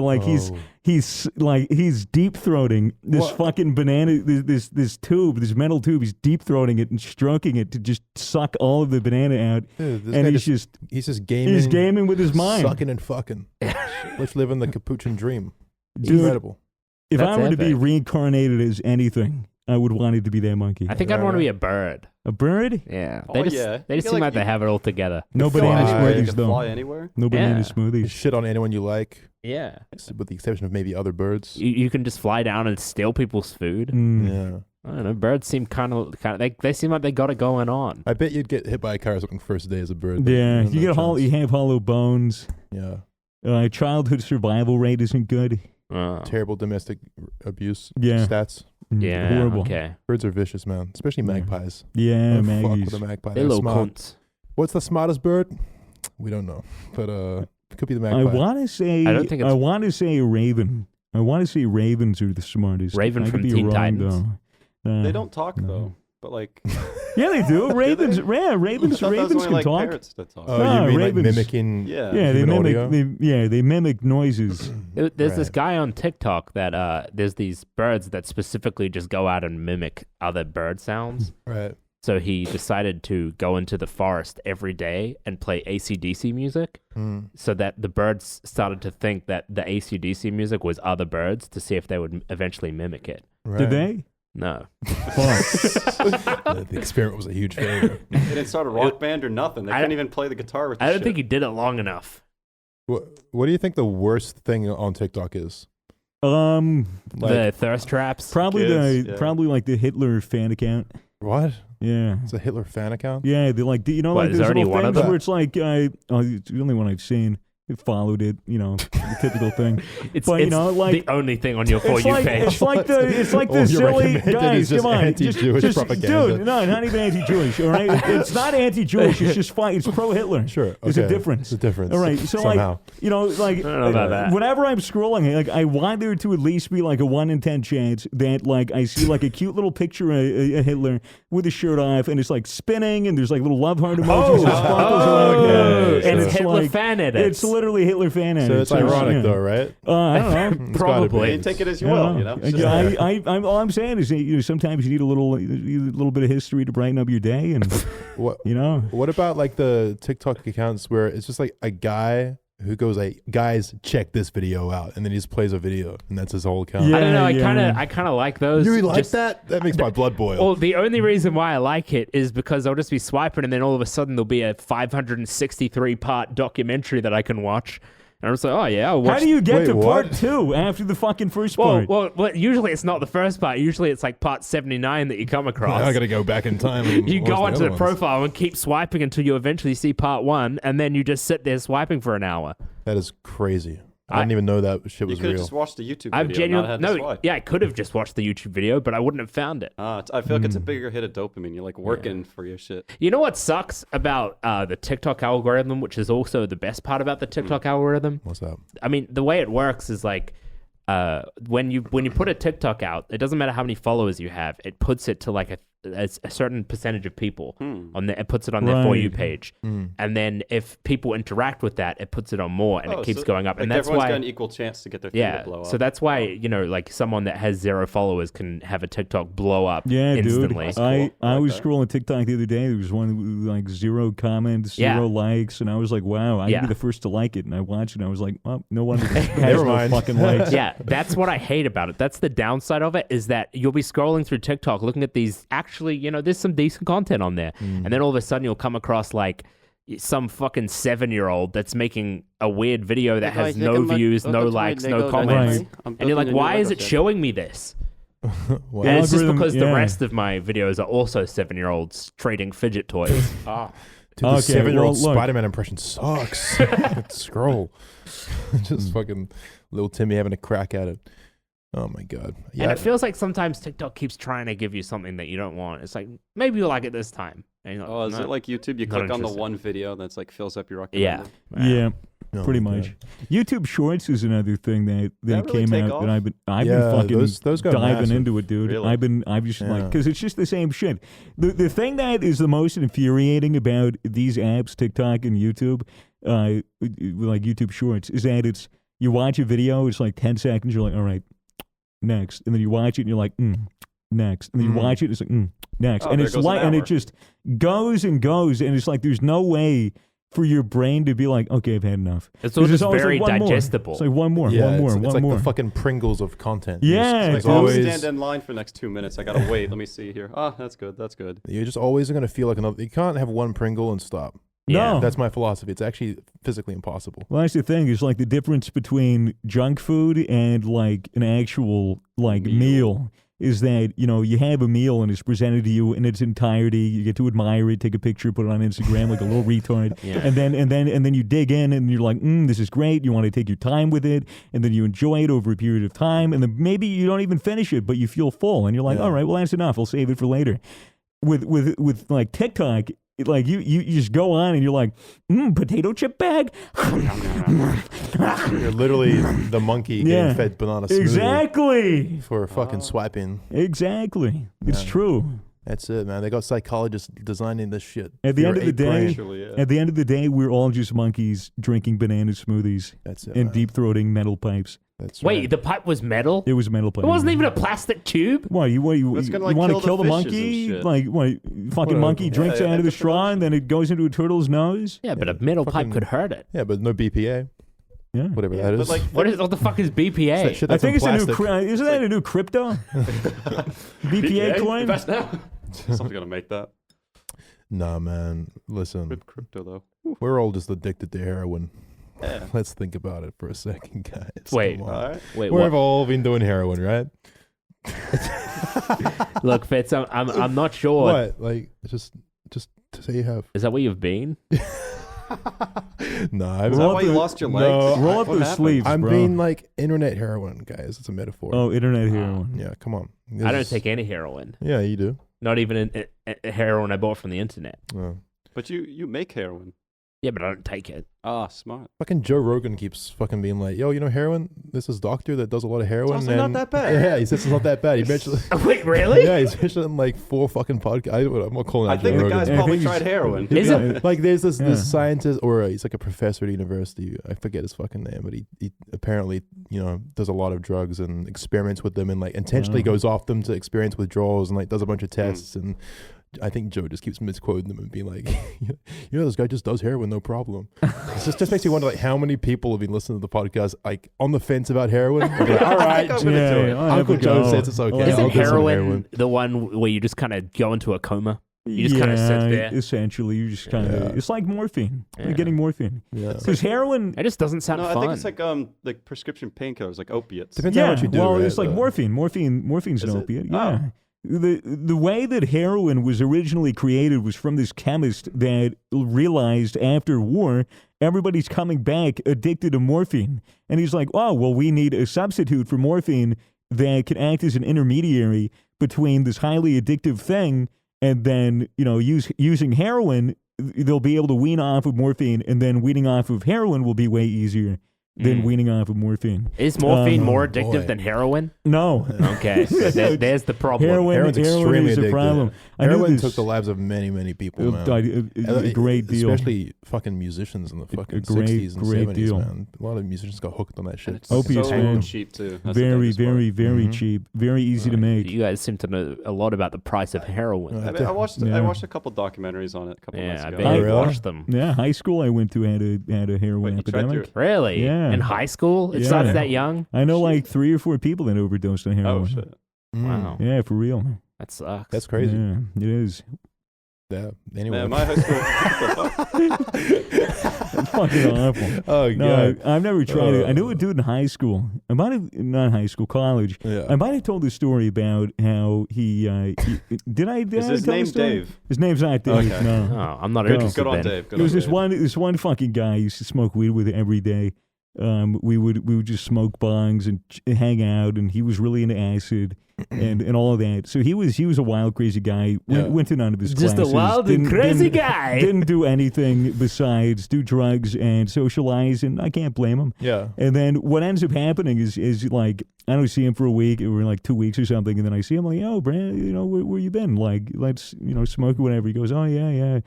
D: he's deep throating this fucking banana, this tube, this metal tube. He's deep throating it and stroking it to just suck all of the banana out.
A: Dude, this
D: And
A: guy
D: he's just
A: gaming.
D: he's gaming with his mind.
A: Sucking and fucking. Let's live in the Capuchin dream.
D: Dude,
A: Incredible.
D: if
E: That's
D: I were to be
E: epic.
D: reincarnated as anything, I would want it to be that monkey.
E: I think I'd want to be a bird.
D: A bird?
E: Yeah.
C: Oh,
E: They just
C: yeah.
E: they
C: You
E: just
C: feel
E: seem
C: like
E: like they
C: you-
E: have it all together.
D: No
A: Fly.
D: banana
A: You
C: You
D: smoothies
C: can
D: though.
C: fly anywhere.
D: No banana
E: Yeah.
A: You
D: smoothies.
A: shit on anyone you like,
E: Yeah.
A: with the exception of maybe other birds.
E: You can just fly down and steal people's food.
D: Mm.
A: Yeah.
E: I don't know. Birds seem kind of they seem like they got it going on.
A: I bet you'd get hit by a car or something first day as a bird.
D: Yeah,
A: No
D: you get
A: chance.
D: you have hollow bones.
A: Yeah.
D: Childhood survival rate isn't good.
A: Terrible domestic abuse
D: Yeah.
A: stats.
E: Yeah.
D: Horrible.
E: Okay.
A: Birds are vicious, man. Especially
D: Yeah.
A: magpies.
D: Yeah,
A: Don't fuck
D: Maggies.
A: with a magpie.
E: They
A: They're
E: little
A: smart.
E: cunts.
A: What's the smartest bird? We don't know, but it could be the magpie.
D: I want to say.
E: I don't think it's-
D: I want to say a raven. I want to say ravens are the smartest.
E: Raven
D: I
E: from
D: could be
E: Teen
D: wrong,
E: Titans.
D: though.
C: They don't talk
D: no.
C: though, but like
D: Yeah, they do. Ravens.
C: they?
D: Yeah,
C: I
D: ravens.
C: thought that was
D: Ravens
C: only
D: can
C: like
D: talk.
C: parrots that talk.
A: Oh,
D: No,
A: you mean
D: ravens-
A: like mimicking?
C: Yeah.
D: Yeah, they
A: human
D: mimic.
A: audio?
D: They mimic noises.
E: There's this
A: Right.
E: guy on TikTok that there's these birds that specifically just go out and mimic other bird sounds.
A: Right.
E: So he decided to go into the forest every day and play AC/DC music,
A: Mm.
E: so that the birds started to think that the AC/DC music was other birds to see if they would eventually mimic it.
A: Right.
D: Did they?
E: No.
A: The experiment was a huge failure.
C: They didn't start a rock band or nothing. They
E: I-
C: couldn't even play the guitar with the
E: I don't
C: shit.
E: think he did it long enough.
A: What do you think the worst thing on TikTok is?
D: Um,
E: The thirst traps.
D: probably
C: Kids, yeah.
D: probably like the Hitler fan account.
A: What?
D: Yeah.
A: It's a Hitler fan account?
D: Yeah, they like you know
E: What,
D: like
E: is
D: there's
E: there already
D: little
E: one of
D: things
A: them?
D: where it's like it's the only one I've seen. It followed it, the typical thing.
E: It's,
D: But,
E: it's
D: like
E: the only thing on your For
D: it's
E: You
D: like
E: page.
D: it's like the
A: All you're
D: silly
A: recommending
D: guys.
A: is just
D: Come on,
A: anti-Jewish
D: just
A: propaganda.
D: dude. No, not even anti-Jewish. All right, it's not anti-Jewish. It's just fine. It's pro-Hitler.
A: Sure.
D: There's a
A: okay.
D: difference.
A: There's a difference.
D: All right, so
A: somehow.
D: like
E: I don't know about that.
D: whenever I'm scrolling, like I want there to at least be like a 1 in 10 chance that like I see like a cute little picture of a Hitler with his shirt off, and it's like spinning, and there's like little love heart emojis and sparkles around,
A: yeah,
E: and
A: sure.
E: it's Hitler
D: like,
E: fan edits.
D: It's literally Hitler fan edits.
A: So it's ironic
D: yeah.
A: though, right?
D: I don't know.
A: It's gotta be.
E: Probably.
C: You take it as you
D: I
C: will,
D: don't
C: you know.
D: know.
C: It's just-
D: All I'm saying is that, sometimes you need a little bit of history to brighten up your day, and
A: What
D: you
A: What about like the TikTok accounts where it's just like a guy who goes like, "Guys, check this video out," and then he just plays a video, and that's his whole account.
D: Yeah.
E: I don't know.
D: yeah.
E: I kind of like those.
A: You like
E: just-
A: that? That makes my blood boil.
E: Well, the only reason why I like it is because I'll just be swiping, and then all of a sudden there'll be a 563-part documentary that I can watch, and I'm just like, oh yeah, I'll watch.
D: how do you get
A: Wait,
D: to part
A: what?
D: 2 after the fucking first
E: Well,
D: part?
E: well, usually it's not the first part. Usually it's like part 79 that you come across.
A: I gotta go back in time. And
E: You
A: watch
E: go
A: the
E: onto
A: other
E: the
A: ones.
E: profile and keep swiping until you eventually see part 1, and then you just sit there swiping for an hour.
A: That is crazy. I didn't even know that shit
C: You
A: was
C: could have
A: real.
C: just watched the YouTube video.
E: I've
C: and not
E: genuinely
C: had to
E: no,
C: swipe.
E: yeah, I could have just watched the YouTube video, but I wouldn't have found it.
C: I feel like it's a bigger hit of dopamine. You're like working for your shit.
E: You know what sucks about the TikTok algorithm, which is also the best part about the TikTok algorithm?
A: What's up?
E: I mean, the way it works is like when you put a TikTok out, it doesn't matter how many followers you have. It puts it to like a certain percentage of people on the. It puts it on their For You
D: Right.
E: page, and then if people interact with that, it puts it on more, and it keeps going up.
C: Like
E: And that's
C: everyone's
E: why,
C: got an equal chance to get their thing
E: yeah.
C: to blow up.
E: So that's why like someone that has 0 followers can have a TikTok blow up
D: Yeah,
E: instantly.
D: dude.
C: cool.
D: I
C: I like
D: was
C: that.
D: scrolling TikTok the other day. There was one with like 0 comments, 0 likes, and I was like, "Wow, I'd
E: Yeah.
D: be the first to like it." And I watched it, and I was like, "Oh, no wonder it has
A: Never
D: no
A: mind.
D: fucking likes."
E: Yeah, that's what I hate about it. That's the downside of it, is that you'll be scrolling through TikTok looking at these, actually, there's some decent content on there. And then all of a sudden you'll come across like some fucking 7-year-old that's making a weird video that has no views, no likes, no comments.
D: Right.
E: And you're like, why is it showing me this?
A: Wow.
E: And it's just
D: Algorithm,
E: because the
D: yeah.
E: rest of my videos are also 7-year-olds trading fidget toys.
A: Dude, the
D: Okay,
A: 7-year-old
D: well, look.
A: Spider-Man impression sucks. Scroll. Just fucking little Timmy having a crack at it. Oh my god.
E: And it feels like sometimes TikTok keeps trying to give you something that you don't want. It's like, maybe you'll like it this time. And you're like,
C: Oh, is
E: "No,
C: it like YouTube? You
E: not
C: click on the
E: interested."
C: one video that's like fills up your
E: Yeah.
C: recommended.
D: Yeah.
A: Oh
D: pretty
A: my
D: much.
A: God.
D: YouTube Shorts is another thing that
C: That really
D: came
C: take
D: out
C: off?
D: that I've been
A: Yeah,
D: fucking
A: those go
D: diving
A: massive.
D: into it, dude.
C: Really?
D: I've just like
A: Yeah.
D: because it's just the same shit. The thing that is the most infuriating about these apps, TikTok and YouTube, like YouTube Shorts, is that it's you watch a video, it's like 10 seconds, you're like, all right, next, and then you watch it and you're like, next, and then you watch it, it's like, next,
C: Oh,
D: and
C: there
D: it's
C: goes an
D: like, and
C: hour.
D: it just goes and goes, and it's like there's no way for your brain to be like, okay, I've had enough.
E: It's all
D: There's
E: just
D: always
E: very
D: like one more.
E: digestible.
D: It's like one more,
A: Yeah,
D: one more,
A: it's
D: one
A: like
D: more.
A: the fucking Pringles of content.
D: Yeah,
A: It's
C: Like,
D: dude.
C: oh,
A: always,
C: stand in line for the next 2 minutes. I gotta wait. Let me see here. Oh, that's good. That's good.
A: you're just always going to feel like another. You can't have one Pringle and stop.
E: Yeah.
D: No.
A: That's my philosophy. It's actually physically impossible.
D: Well, that's the thing. Is like the difference between junk food and like an actual like meal is that you have a meal and it's presented to you in its entirety. You get to admire it, take a picture, put it on Instagram like a little retard,
E: Yeah.
D: and then you dig in and you're like, this is great. You want to take your time with it, and then you enjoy it over a period of time, and then maybe you don't even finish it, but you feel full, and you're like,
A: Yeah.
D: all right, well that's enough. I'll save it for later. With like TikTok. Like you just go on and you're like, potato chip bag.
A: You're literally the monkey
D: Yeah.
A: getting fed banana smoothie
D: Exactly.
A: for fucking swiping.
D: Exactly. It's
A: Yeah.
D: true.
A: That's it, man. They got psychologists designing this shit.
D: At the
A: for
D: end
A: your
D: of the
A: ape brain.
D: day,
C: Actually, yeah.
D: at the end of the day, we're all just monkeys drinking banana smoothies
A: That's it.
D: and
A: man.
D: deep throating metal pipes.
A: That's
E: Wait,
A: right.
E: the pipe was metal?
D: It was a metal pipe.
E: It wasn't even a plastic tube?
D: What you
C: It's gonna,
D: you
C: like,
D: want to
C: kill
D: kill
C: the
D: the
C: fishes and
D: monkey?
C: shit.
D: Like what? Fucking monkey drinks
C: yeah,
D: out of the
C: that's the
D: straw and then it goes into a turtle's nose.
E: Yeah, but a metal
A: fucking-
E: pipe could hurt it.
A: Yeah, but no BPA,
D: Yeah.
A: whatever
C: Yeah,
A: that
C: but
A: is.
C: like,
E: What the fuck is
A: It's that
E: BPA?
A: shit
D: I
A: that's
D: think
A: in
D: it's
A: plastic.
D: a new. Isn't that a new crypto? BPA coin.
C: Best now. Someone's gonna make that
A: Nah, man. Listen,
C: with crypto though.
A: we're all just addicted to heroin.
C: Yeah.
A: Let's think about it for a second, guys.
E: Wait.
A: Come on.
C: All right.
E: Wait,
A: We've
E: what?
A: all been doing heroin, right?
E: Look, Fitz, I'm not sure.
A: What? Like, just to say you have.
E: Is that where you've been?
A: No, I'm
C: Is that why you lost your legs?
A: No,
D: Roll up
C: What
D: those
C: happened?
D: sleeves,
A: I'm
D: bro.
A: being like internet heroin, guys. It's a metaphor.
D: Oh, internet heroin.
A: Yeah, come on.
E: I don't take any heroin.
A: Yeah, you do.
E: Not even a heroin I bought from the internet.
A: Oh.
C: But you make heroin.
E: Yeah, but I don't take it.
C: Ah, smart.
A: Fucking Joe Rogan keeps fucking being like, yo, heroin? This is doctor that does a lot of heroin.
C: also not
A: and-
C: that bad.
A: Yeah, he says it's not that bad. He mentioned,
E: Wait, really?
A: yeah, he's mentioned like 4 fucking podcasts. I'm not calling
C: I
A: out
C: think
A: Joe
C: the
A: Rogan.
C: guy's
D: Yeah, I
C: probably
D: think
C: tried
D: he's-
C: heroin.
E: Is it?
A: Like there's this
D: Yeah.
A: scientist, or he's like a professor at university. I forget his fucking name, but he apparently does a lot of drugs and experiments with them, and like intentionally
D: Wow.
A: goes off them to experience withdrawals, and like does a bunch of tests. And I think Joe just keeps misquoting them and being like, this guy just does heroin, no problem. It just makes me wonder like how many people have been listening to the podcast like on the fence about heroin. They'll be like, all right,
C: I'm gonna do it.
D: I'll
A: Uncle
D: have a
A: Joe
D: go.
A: says it's okay.
D: I'll
A: I'll
E: Isn't
A: do some
E: heroin the one where you just kind of go into a coma? You just kinda sit there.
D: Essentially, you just kind of.
A: Yeah.
D: It's like morphine.
E: Yeah.
D: You're getting morphine.
A: Yeah.
D: Because heroin.
E: It just doesn't sound
C: No, I
E: fun.
C: think it's like prescription painkillers, like opiates.
A: Depends on what you do.
D: well,
A: right?
D: it's like
A: But-
D: morphine. Morphine's
C: Is
D: an
C: it?
D: opiate.
C: Oh.
D: Yeah. The way that heroin was originally created was from this chemist that realized after war everybody's coming back addicted to morphine, and he's like, oh well, we need a substitute for morphine that can act as an intermediary between this highly addictive thing and then using heroin, they'll be able to wean off of morphine, and then weaning off of heroin will be way easier than weaning off of morphine.
E: Is morphine more
A: Oh,
E: addictive
A: boy.
E: than heroin?
D: No.
E: Okay, so there's the problem.
A: Heroin's extremely
D: is a
A: addictive.
D: problem. I knew
A: Heroin
D: this-
A: took the lives of many, many people, man.
D: a great deal.
A: Especially fucking musicians in the fucking
D: great-
A: 60s and
D: great
A: 70s,
D: deal.
A: man. A lot of musicians got hooked on that shit.
C: And it's
D: Opiates,
C: so
D: man.
C: cheap too. That's the
D: very,
C: biggest part.
D: very, very
A: Mhm.
D: cheap. Very easy to make.
E: You guys seem to know a lot about the price of heroin.
A: Uh,
C: I mean, I watched
D: Yeah.
C: I watched a couple documentaries on it a couple months
E: Yeah, I
C: ago.
E: bet
A: Oh,
E: you
A: really?
E: watched them.
D: Yeah, high school I went to had a heroin
C: Wait, you tried
D: epidemic.
C: to-
E: Really?
D: Yeah.
E: In high school? It
D: Yeah.
E: starts that young?
D: I know like 3 or 4 people that overdosed on heroin.
C: Oh shit!
A: Mm.
E: Wow.
D: Yeah, for real.
E: That sucks.
A: That's crazy.
D: Yeah, it is.
A: Yeah. Anyway.
C: Man, my high school.
D: It's fucking awful.
A: Oh,
D: No,
A: God.
D: I've never tried it. I knew a dude in high school. I might have, not high school, college.
A: Yeah.
D: I might have told the story about how he did I
C: Is his
D: tell the
C: name
D: story?
C: Dave?
D: His name's not Dave.
C: Okay.
D: No.
E: Oh, I'm not
D: Go.
E: interested
C: Good on
E: then.
C: Dave. Good
D: There was
C: on
D: this
C: Dave.
D: one fucking guy I used to smoke weed with every day, we would just smoke bongs and hang out, and he was really into acid and all of that. So he was a wild, crazy guy. Went to none of his
E: Just
D: classes.
E: a wild and crazy guy.
D: Didn't do anything besides do drugs and socialize, and I can't blame him.
A: Yeah.
D: And then what ends up happening is like I don't see him for a week or like 2 weeks or something, and then I see him like, oh, Brad, where you been? Like, let's smoke or whatever. He goes, oh yeah.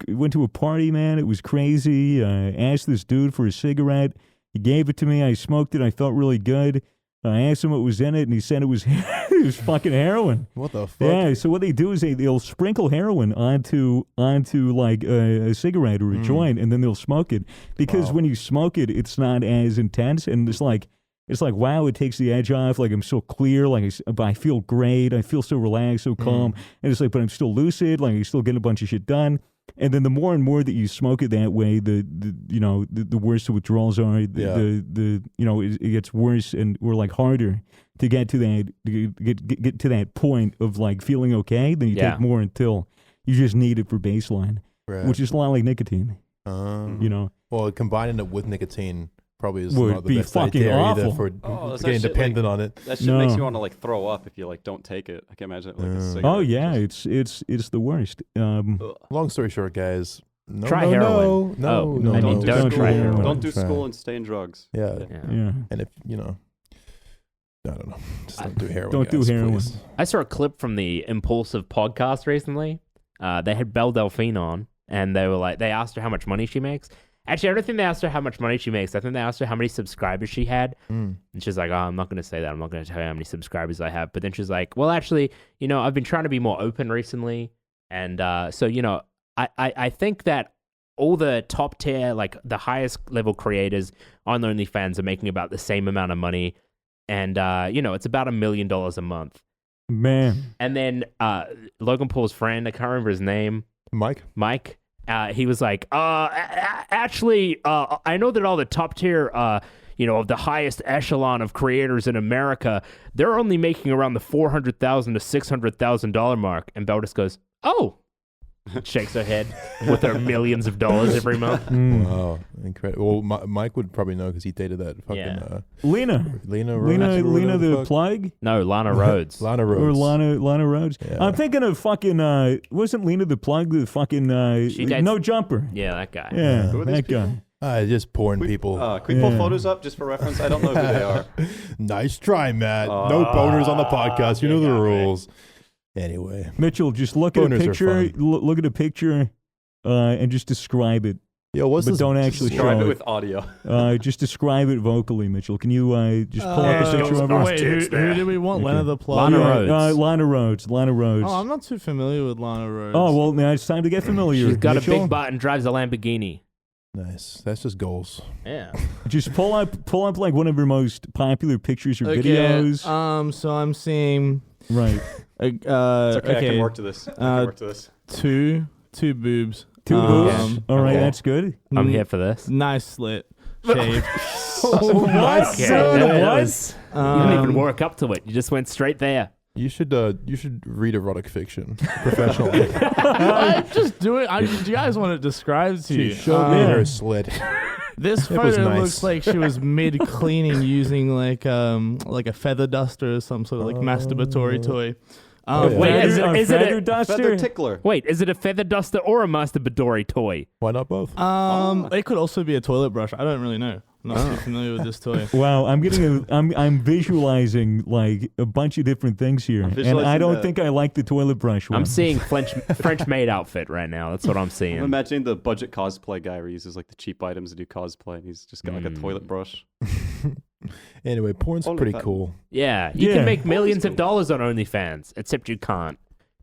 D: Went to a party, man. It was crazy. Asked this dude for a cigarette. He gave it to me. I smoked it. I felt really good. I asked him what was in it, and he said it was it was fucking heroin.
A: What the fuck?
D: Yeah. So what they do is they'll sprinkle heroin onto like a cigarette or a joint, and then they'll smoke it because when you smoke it, it's not as intense, and it's like wow, it takes the edge off. Like I'm so clear. Like I feel great. I feel so relaxed, so calm, and it's like, but I'm still lucid. Like I still get a bunch of shit done. And then the more and more that you smoke it that way, the worse the withdrawals are. It gets worse and or like harder to get to get to that point of like feeling okay. Then you take more until you just need it for baseline, which is a lot like nicotine.
A: Well, combining it with nicotine probably is
D: Would
A: not the
D: be
A: best
D: fucking
A: idea
D: awful.
A: either for
C: that's
A: getting
C: that shit,
A: dependent on it.
C: That shit makes you want to like throw up if you like don't take it. I can imagine it like a cigarette.
D: Oh yeah, it's the worst.
A: Long story short, guys. No,
E: Try heroin.
A: No,
E: I mean, don't try
C: school.
E: heroin.
C: Don't do school and stay in drugs.
A: Yeah.
D: Yeah.
A: And if I don't know. Just don't do heroin.
D: Don't do
A: guys,
D: heroin.
A: please.
E: I saw a clip from the Impulsive podcast recently. They had Belle Delphine on, and they asked her how much money she makes. Actually, I don't think they asked her how much money she makes. I think they asked her how many subscribers she had. And she's like, oh, I'm not going to say that. I'm not going to tell you how many subscribers I have. But then she's like, well, actually, I've been trying to be more open recently. And so, I think that all the top tier, like the highest level creators on OnlyFans are making about the same amount of money. And, it's about $1 million a month.
D: Man.
E: And then Logan Paul's friend, I can't remember his name.
A: Mike.
E: He was like, actually, I know that all the top tier, of the highest echelon of creators in America, they're only making around the $400,000 to $600,000 mark. And Belle just goes, oh, shakes her head with her millions of dollars every month.
A: Wow, incredible. Well, Mike would probably know because he dated that fucking
D: Lena the plug.
E: No, Lana Rhodes.
A: Lana Rhodes.
D: Or Lana Rhodes.
A: Yeah.
D: I'm thinking of fucking wasn't Lena the plug the fucking no jumper?
E: Yeah, that guy.
D: Yeah,
C: Who are these
D: that guy.
A: Just porn people.
C: Can we pull photos up just for reference? I don't know who they are.
A: Nice try, Matt. No boners on the podcast. You know the rules. Anyway,
D: Mitchell, just look at a
A: boners are
D: picture.
A: fun.
D: Look at a picture, and just describe it.
A: Yo, what's
D: But
A: this?
D: don't actually
C: Describe
D: show
C: it
D: it.
C: with audio.
D: Just describe it vocally, Mitchell. Can you just pull up a picture of her?
B: Wait, who do we want?
D: Okay.
B: Lana the Plug?
E: Lana Rhodes.
D: Lana Rhodes.
B: Oh, I'm not too familiar with Lana Rhodes.
D: Oh, well, now it's time to get familiar.
E: She's got
D: Mitchell.
E: a big butt and drives a Lamborghini.
A: Nice. That's just goals.
E: Yeah.
D: Just pull up like one of her most popular pictures or videos.
B: So I'm seeing.
D: Right.
C: It's okay, I can work to this.
B: Two boobs.
D: Two boobs. All right,
E: okay.
D: that's good.
E: I'm here for this.
B: Nice slit. Shaved.
D: What?
E: Okay,
D: Son,
E: that
D: what?
E: was- you didn't even work up to it. You just went straight there.
A: You should read erotic fiction professionally.
B: I just do it. Do you guys want to describe to you?
A: She showed me her slit.
B: This
A: It was
B: photo
A: nice.
B: looks like she was mid cleaning using like a feather duster or some sort of like masturbatory toy.
A: Yeah.
E: Wait, is it
D: feather
E: a
D: duster?
C: Feather tickler.
E: Wait, is it a feather duster or a masturbatory toy?
A: Why not both?
B: It could also be a toilet brush. I don't really know. I'm not too familiar with this toy.
D: Wow, I'm visualizing like a bunch of different things here, and I
C: visualizing
D: don't
C: the-
D: think I like the toilet brush one.
E: I'm seeing French maid outfit right now. That's what I'm seeing.
C: I'm imagining the budget cosplay guy where he uses like the cheap items to do cosplay, and he's just got like a toilet brush.
A: Anyway, porn's
C: Only
A: pretty
C: that.
A: cool.
E: Yeah, you
D: Yeah.
E: can make millions of dollars on OnlyFans, except you can't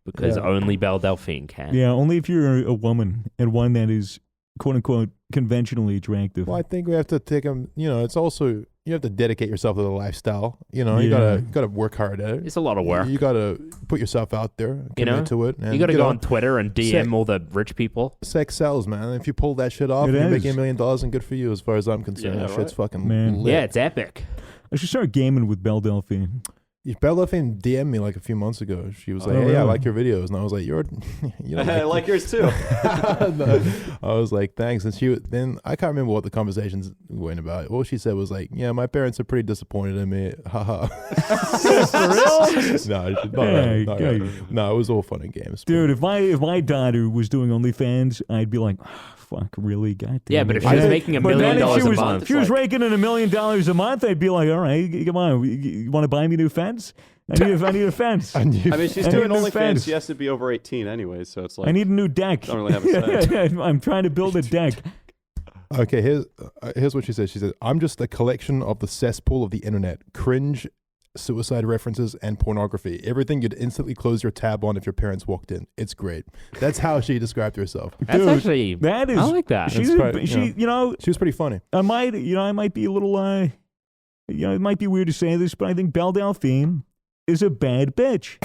E: because
A: Yeah.
E: only Belle Delphine can.
D: Yeah, only if you're a woman and one that is quote unquote conventionally attractive.
A: Well, I think we have to take them. It's also you have to dedicate yourself to the lifestyle. You
D: Yeah.
A: gotta work hard at it.
E: It's a lot of work.
A: You gotta put yourself out there,
E: You know?
A: commit to it. And,
E: You got to go on Twitter and DM all the rich people.
A: Sex sells, man. If you pull that shit off,
D: It
A: and you're
D: is.
A: making $1 million, and good for you, as far as I'm concerned.
C: Yeah,
A: That shit's
C: right.
A: fucking
D: Man.
A: lit.
E: Yeah, it's epic.
D: I should start gaming with Belle Delphine.
A: Belle Delphine DM'd me like a few months ago. She was like,
D: Oh,
A: "Hey, I
D: really?
A: like your videos," and I was like, "You're, you don't
C: I like yours too.
A: No. I was like, "Thanks." And then I can't remember what the conversations went about. All she said was like, "Yeah, my parents are pretty disappointed in me." Haha. No, it was all fun and games.
D: Dude, if my daughter was doing OnlyFans, I'd be like, fuck, really? God damn
E: Yeah, but
D: it.
E: if she was making $1 million a month,
D: if she was raking in $1 million a month, I'd be like, all right, come on, you want to buy me a new fence? I need a fence.
C: I mean, she's
D: I
C: doing
D: need a
C: OnlyFans.
D: fence.
C: She has to be over 18 anyway, so it's like
D: I need a new deck.
C: don't really have a say.
D: I'm trying to build a deck.
A: Okay, here's what she said. She said, "I'm just a collection of the cesspool of the internet. Cringe, suicide references, and pornography. Everything you'd instantly close your tab on if your parents walked in. It's great." That's how she described herself.
E: that's
D: Dude,
E: actually.
D: That is.
E: I like that.
D: She's
A: That's quite,
D: she, you know,
A: She was pretty funny.
D: I might be a little, it might be weird to say this, but I think Belle Delphine is a bad bitch.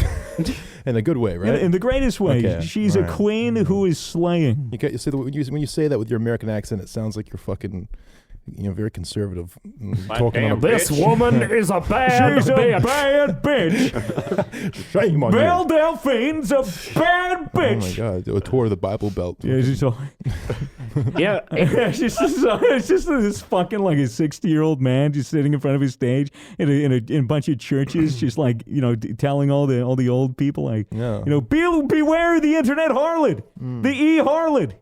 A: In a good way, right?
D: In the greatest way.
A: Okay,
D: She's
A: alright.
D: a queen who is slaying.
A: You see, when you say that with your American accent, it sounds like you're fucking, very conservative. Talking on
E: This woman is a bad
D: She's a
E: bitch.
D: bad bitch.
A: Shame on
D: Belle
A: you.
D: Delphine's a bad
A: Oh my
D: bitch.
A: God, a tour of the Bible Belt.
D: Yeah, she's all,
E: Yeah,
D: it's just this fucking like a 60-year-old man just sitting in front of his stage in a bunch of churches, just like telling all the old people like,
A: Yeah.
D: beware the internet harlot, the harlot.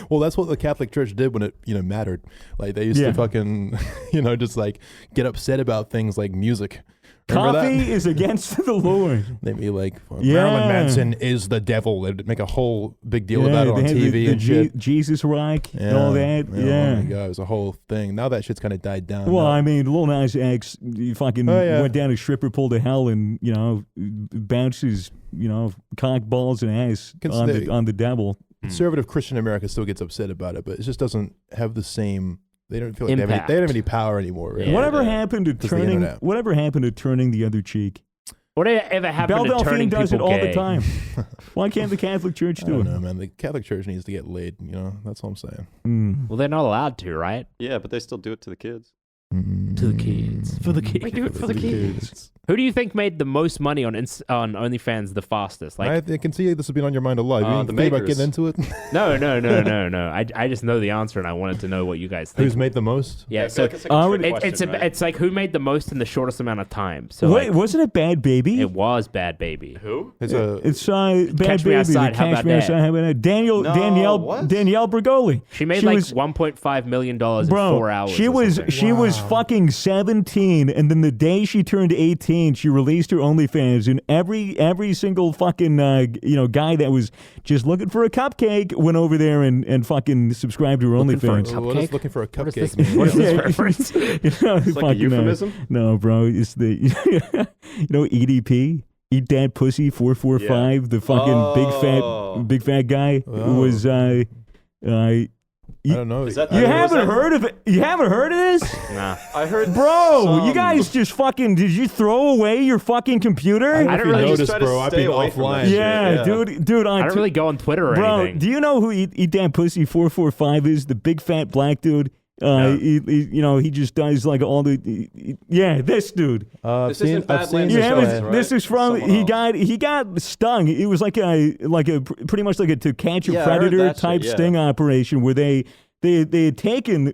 A: Well, that's what the Catholic Church did when it, mattered. Like they used
D: Yeah.
A: to fucking, just like get upset about things like music. Remember
D: Coffee
A: that?
D: is against the Lord.
A: They'd be like,
D: Yeah.
A: Marilyn Manson is the devil. They'd make a whole big deal about it on
D: they had
A: TV and shit.
D: Jesus rock and all that. Yeah.
A: Oh my God, it was a whole thing. Now that shit's kind of died down.
D: Well,
A: Now-
D: I mean, Lil Nas X, he fucking
A: Oh, yeah.
D: went down a stripper pole to hell and bounced his cock, balls, and ass
A: Consider-
D: on the devil.
A: conservative Christian America still gets upset about it, but it just doesn't have the same. They don't feel like
E: Impact.
A: they don't have any power anymore. Really.
E: Yeah.
D: Whatever happened to
A: the
D: turning?
A: internet.
D: Whatever happened to turning the other cheek?
E: whatever happened
D: Belle
E: to turning
D: Delphine does it
E: people
D: all
E: gay?
D: the time. Why can't the Catholic Church
A: I
D: do
A: don't
D: it?
A: know, man. The Catholic Church needs to get laid. That's all I'm saying.
D: Mm.
E: Well, they're not allowed to, right?
C: Yeah, but they still do it to the kids.
E: To the kids. For the kids.
C: We do it for the kids.
E: Who do you think made the most money on OnlyFans the fastest? Like,
A: I can see this has been on your mind a lot. You
C: the
A: didn't think about
C: makers.
A: getting into it?
E: no. I just know the answer, and I wanted to know what you guys think.
A: Who's made the most?
E: Yeah,
C: I
E: so
C: feel like it's like a trick
E: it's
C: question, right?
E: it's like who made the most in the shortest amount of time. So
D: Wait,
E: like,
D: wasn't it Bad Baby?
E: it was Bad Baby.
C: Who?
A: It's
D: It's Bad
E: Catch Me
D: Baby.
E: Outside,
D: the
E: how
D: Catch
E: about
D: Me
E: that?
D: Outside, how about that? Danielle Bergoli.
E: She made
D: She
E: like
D: was-
E: $1.5 million in
D: Bro,
E: 4 hours.
D: she
E: or
D: was
E: something.
D: fucking 17, and then the day she turned 18, she released her OnlyFans, and every single fucking guy that was just looking for a cupcake went over there and fucking subscried to her
E: Looking for a
D: OnlyFans.
A: What is
E: Cupcake?
A: looking for a
E: What is
A: cupcake?
E: this?
A: mean?
E: What is this
D: Yeah.
E: reference?
C: It's like a euphemism?
D: No, bro, it's the EDP. Eat that pussy 445, the fucking
C: Oh.
D: big fat guy who was
A: I don't know.
C: Is that-
D: you
C: was
D: haven't
C: that-
D: heard of it? You haven't heard of this?
E: Nah.
C: I heard
D: Bro,
C: some-
D: you guys just fucking, did you throw away your fucking computer?
A: I don't know
E: I
A: if
E: don't
A: you
E: really-
A: noticed,
C: Try to
A: bro. I've
C: stay
A: been
C: away from
A: offline.
C: that shit.
D: Yeah, dude,
E: I don't really go on Twitter or
D: bro,
E: anything.
D: do you know who Eat That Pussy 445 is? The big fat black dude.
E: No.
D: He just does like all the, this dude.
C: This isn't Badlands
D: Yeah,
C: Show, right?
D: this is from
C: Someone
D: he got stung. It was like a pretty much like a to catch a
C: Yeah, I heard
D: predator
C: that
D: type
C: shit, yeah.
D: sting operation where they had taken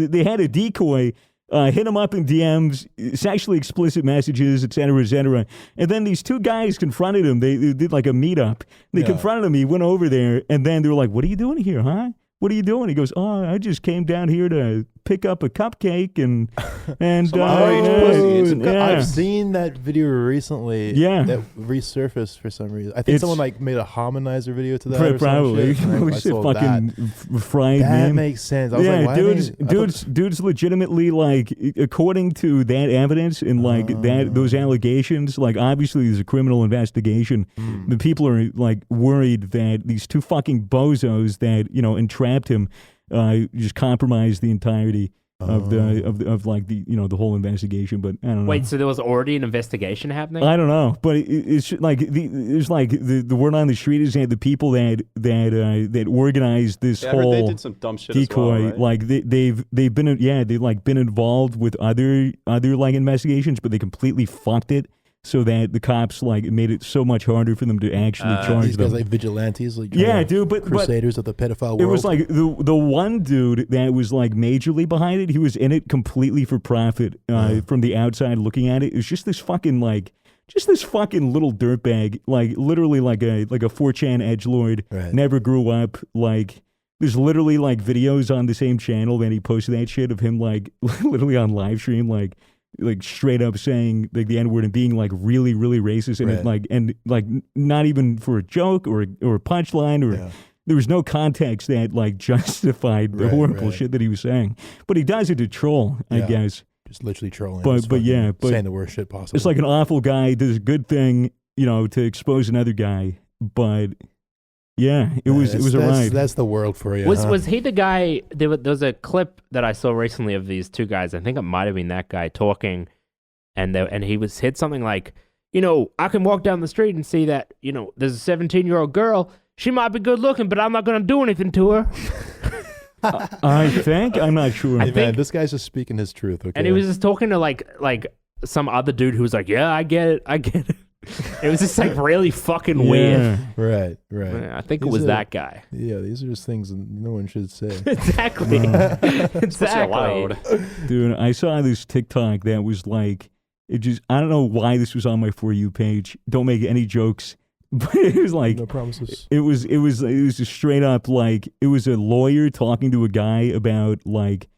D: they had a decoy. Hit him up in DMs, sexually explicit messages, et cetera, and then these two guys confronted him. They did like a meetup. They confronted him. He went over there, and then they were like, "What are you doing here, huh? What are you doing?" He goes, "Oh, I just came down here to pick up a cupcake and
A: I've seen that video recently.
D: Yeah.
A: that resurfaced for some reason. I think someone like made a harmonizer video to that. Or
D: Probably.
A: some shit. I
D: Shit
A: saw
D: fucking fried
A: that
D: meme.
A: makes sense. I was
D: Yeah,
A: like, why
D: dude's legitimately like, according to that evidence and like those allegations, like obviously there's a criminal investigation. The people are like worried that these two fucking bozos that entrapped him just compromised the entirety of the whole investigation. But I don't know.
E: Wait, so there was already an investigation happening?
D: I don't know, but it's like the word on the street is that the people that organized this
C: Yeah, I heard
D: whole
C: they did some dumb shit
D: decoy,
C: as well, right?
D: like they've been involved with other like investigations, but they completely fucked it. So that the cops like made it so much harder for them to actually charge
A: These
D: them.
A: guys like vigilantes, like
D: Yeah, dude, but
A: crusaders of the pedophile world.
D: it was like the one dude that was like majorly behind it. He was in it completely for profit. From the outside looking at it, it was just this fucking little dirtbag, like literally like a 4chan edgelord.
A: Right.
D: Never grew up. Like there's literally like videos on the same channel that he posted that shit of him like literally on live stream like straight up saying like the N-word and being like really, really racist and not even for a joke or a punchline or there was no context that like justified the horrible shit that he was saying. But he does it to troll, I guess.
A: Just literally trolling.
D: But
A: saying the worst shit possible.
D: It's like an awful guy does a good thing, to expose another guy. But yeah, it was a ride.
A: That's the world for you.
E: Was he the guy? There was a clip that I saw recently of these two guys. I think it might have been that guy talking, and he said something like, I can walk down the street and see that there's a 17-year-old girl. She might be good looking, but I'm not gonna do anything to her.
D: I think I'm not sure.
A: Hey, man, this guy's just speaking his truth. Okay,
E: and he was just talking to like some other dude who was like, "Yeah, I get it." It was just like really fucking weird.
A: Right.
E: I think it was that guy.
A: Yeah, these are just things no one should say.
E: Exactly. Exactly.
D: Dude, I saw this TikTok that was like, I don't know why this was on my For You page. Don't make any jokes. But it was like,
A: no promises.
D: It was just straight up like, it was a lawyer talking to a guy about like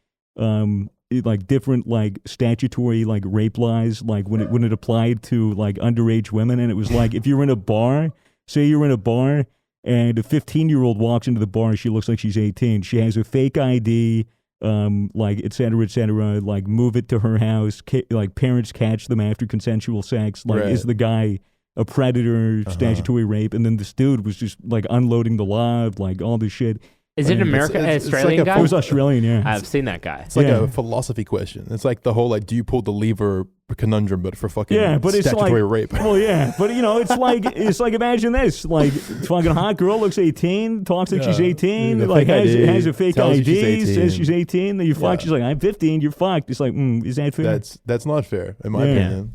D: different like statutory like rape laws, like when it applied to like underage women. And it was like, if you're in a bar, say you're in a bar and a 15-year-old walks into the bar and she looks like she's 18, she has a fake ID, like et cetera, like move it to her house, like parents catch them after consensual sex, like is the guy a predator, statutory rape? And then this dude was just like unloading the law of like all this shit.
E: Is it an American, Australian guy?
D: It was Australian, yeah.
E: I've seen that guy.
A: It's like a philosophy question. It's like the whole like, do you pull the lever conundrum, but for fucking statutory rape.
D: Well, yeah, but it's like imagine this: like fucking hot girl looks 18, talks like she's 18, like has a fake ID, says she's 18. Then you fuck, she's like, I'm 15. You're fucked. It's like, is that fair?
A: That's not fair in my opinion.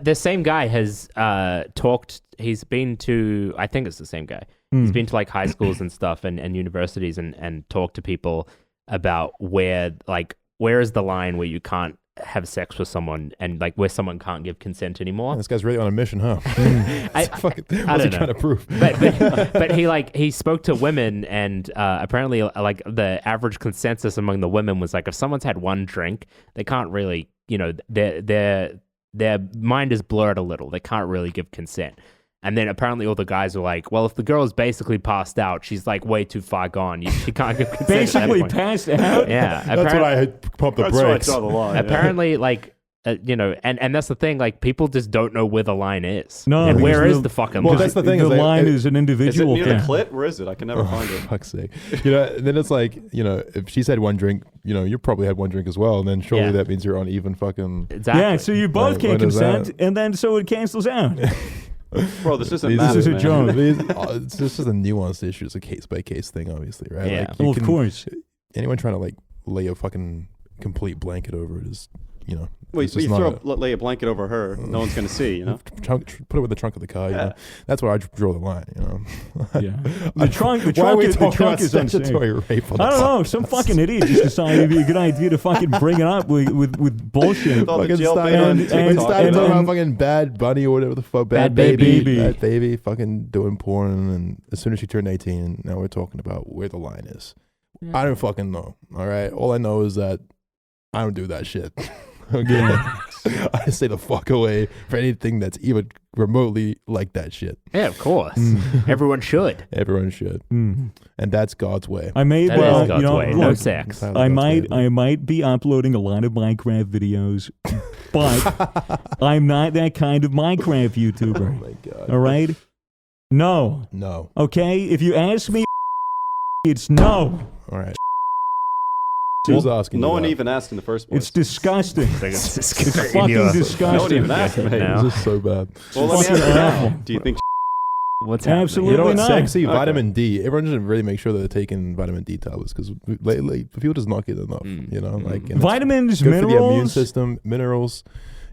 E: The same guy has talked. He's been to, I think it's the same guy. He's been to like high schools and stuff and universities and talked to people about where is the line where you can't have sex with someone and like where someone can't give consent anymore.
A: This guy's really on a mission, huh? What's he trying to prove?
E: But he spoke to women and apparently like the average consensus among the women was like if someone's had one drink, they can't really, their mind is blurred a little. They can't really give consent. And then apparently all the guys were like, well, if the girl is basically passed out, she's like way too far gone. She can't give consent.
D: Basically passed out?
E: Yeah.
A: That's what I had pumped the brakes.
C: I saw the line.
E: Apparently, like, and that's the thing, like, people just don't know where the line is.
D: No.
E: And where is the fucking line?
A: That's the thing.
D: The line is an individual.
C: Is it near the clit? Where is it? I can never find it.
A: Fuck's sake. Then it's like, if she's had one drink, you probably had one drink as well. And then surely that means you're on even fucking.
E: Exactly.
D: Yeah, so you both can't consent, and then so it cancels out.
C: Bro, this isn't
D: This is a joke.
A: It's just a nuanced issue. It's a case by case thing, obviously, right?
E: Yeah.
A: Like,
D: of course.
A: Anyone trying to like lay a fucking complete blanket over it is,
C: Wait,
A: it's
C: so
A: just
C: you
A: not
C: lay a blanket over her, no one's going to see,
A: put it with the trunk of the car.
C: Yeah.
A: That's where I draw the line.
D: Yeah. The trunk
A: Why are we
D: is
A: talking about
D: unsafe.
A: statutory rape?
D: I don't know. Some fucking idiot just decided it'd be a good idea to fucking bring it up with bullshit.
A: Fucking
C: jail
A: start
C: bait on
A: talking
C: TikTok.
A: about fucking Bad Bunny or whatever the fuck.
E: Bad Baby.
A: Bad Baby fucking doing porn. And as soon as she turned 18, now we're talking about where the line is.
E: Yeah.
A: I don't fucking know. All right. All I know is that I don't do that shit. Okay. I stay the fuck away for anything that's even remotely like that shit.
E: Yeah, of course. Everyone should.
A: Everyone should. And that's God's way.
D: I may
E: That is God's way. No sex.
A: Entirely God's way.
D: I might be uploading a lot of Minecraft videos, but I'm not that kind of Minecraft YouTuber.
A: Oh my God.
D: All right? No.
A: No.
D: Okay? If you ask me, it's no.
A: All right. Who's asking?
C: No
A: you
C: one
A: that?
C: even asked in the first place.
D: It's disgusting.
E: It's
D: It's fucking
C: No one
D: disgusting.
C: even asked me.
E: No.
A: This is so bad.
C: Well, let me ask you now. Do you think
E: What's happening?
D: Absolutely
A: You know what?
D: not.
A: Sexy
C: Okay.
A: vitamin D. Everyone should really make sure that they're taking vitamin D tablets because lately people just not getting enough. You know, like and it's
D: Vitamins,
A: good for the immune
D: minerals,
A: system, minerals.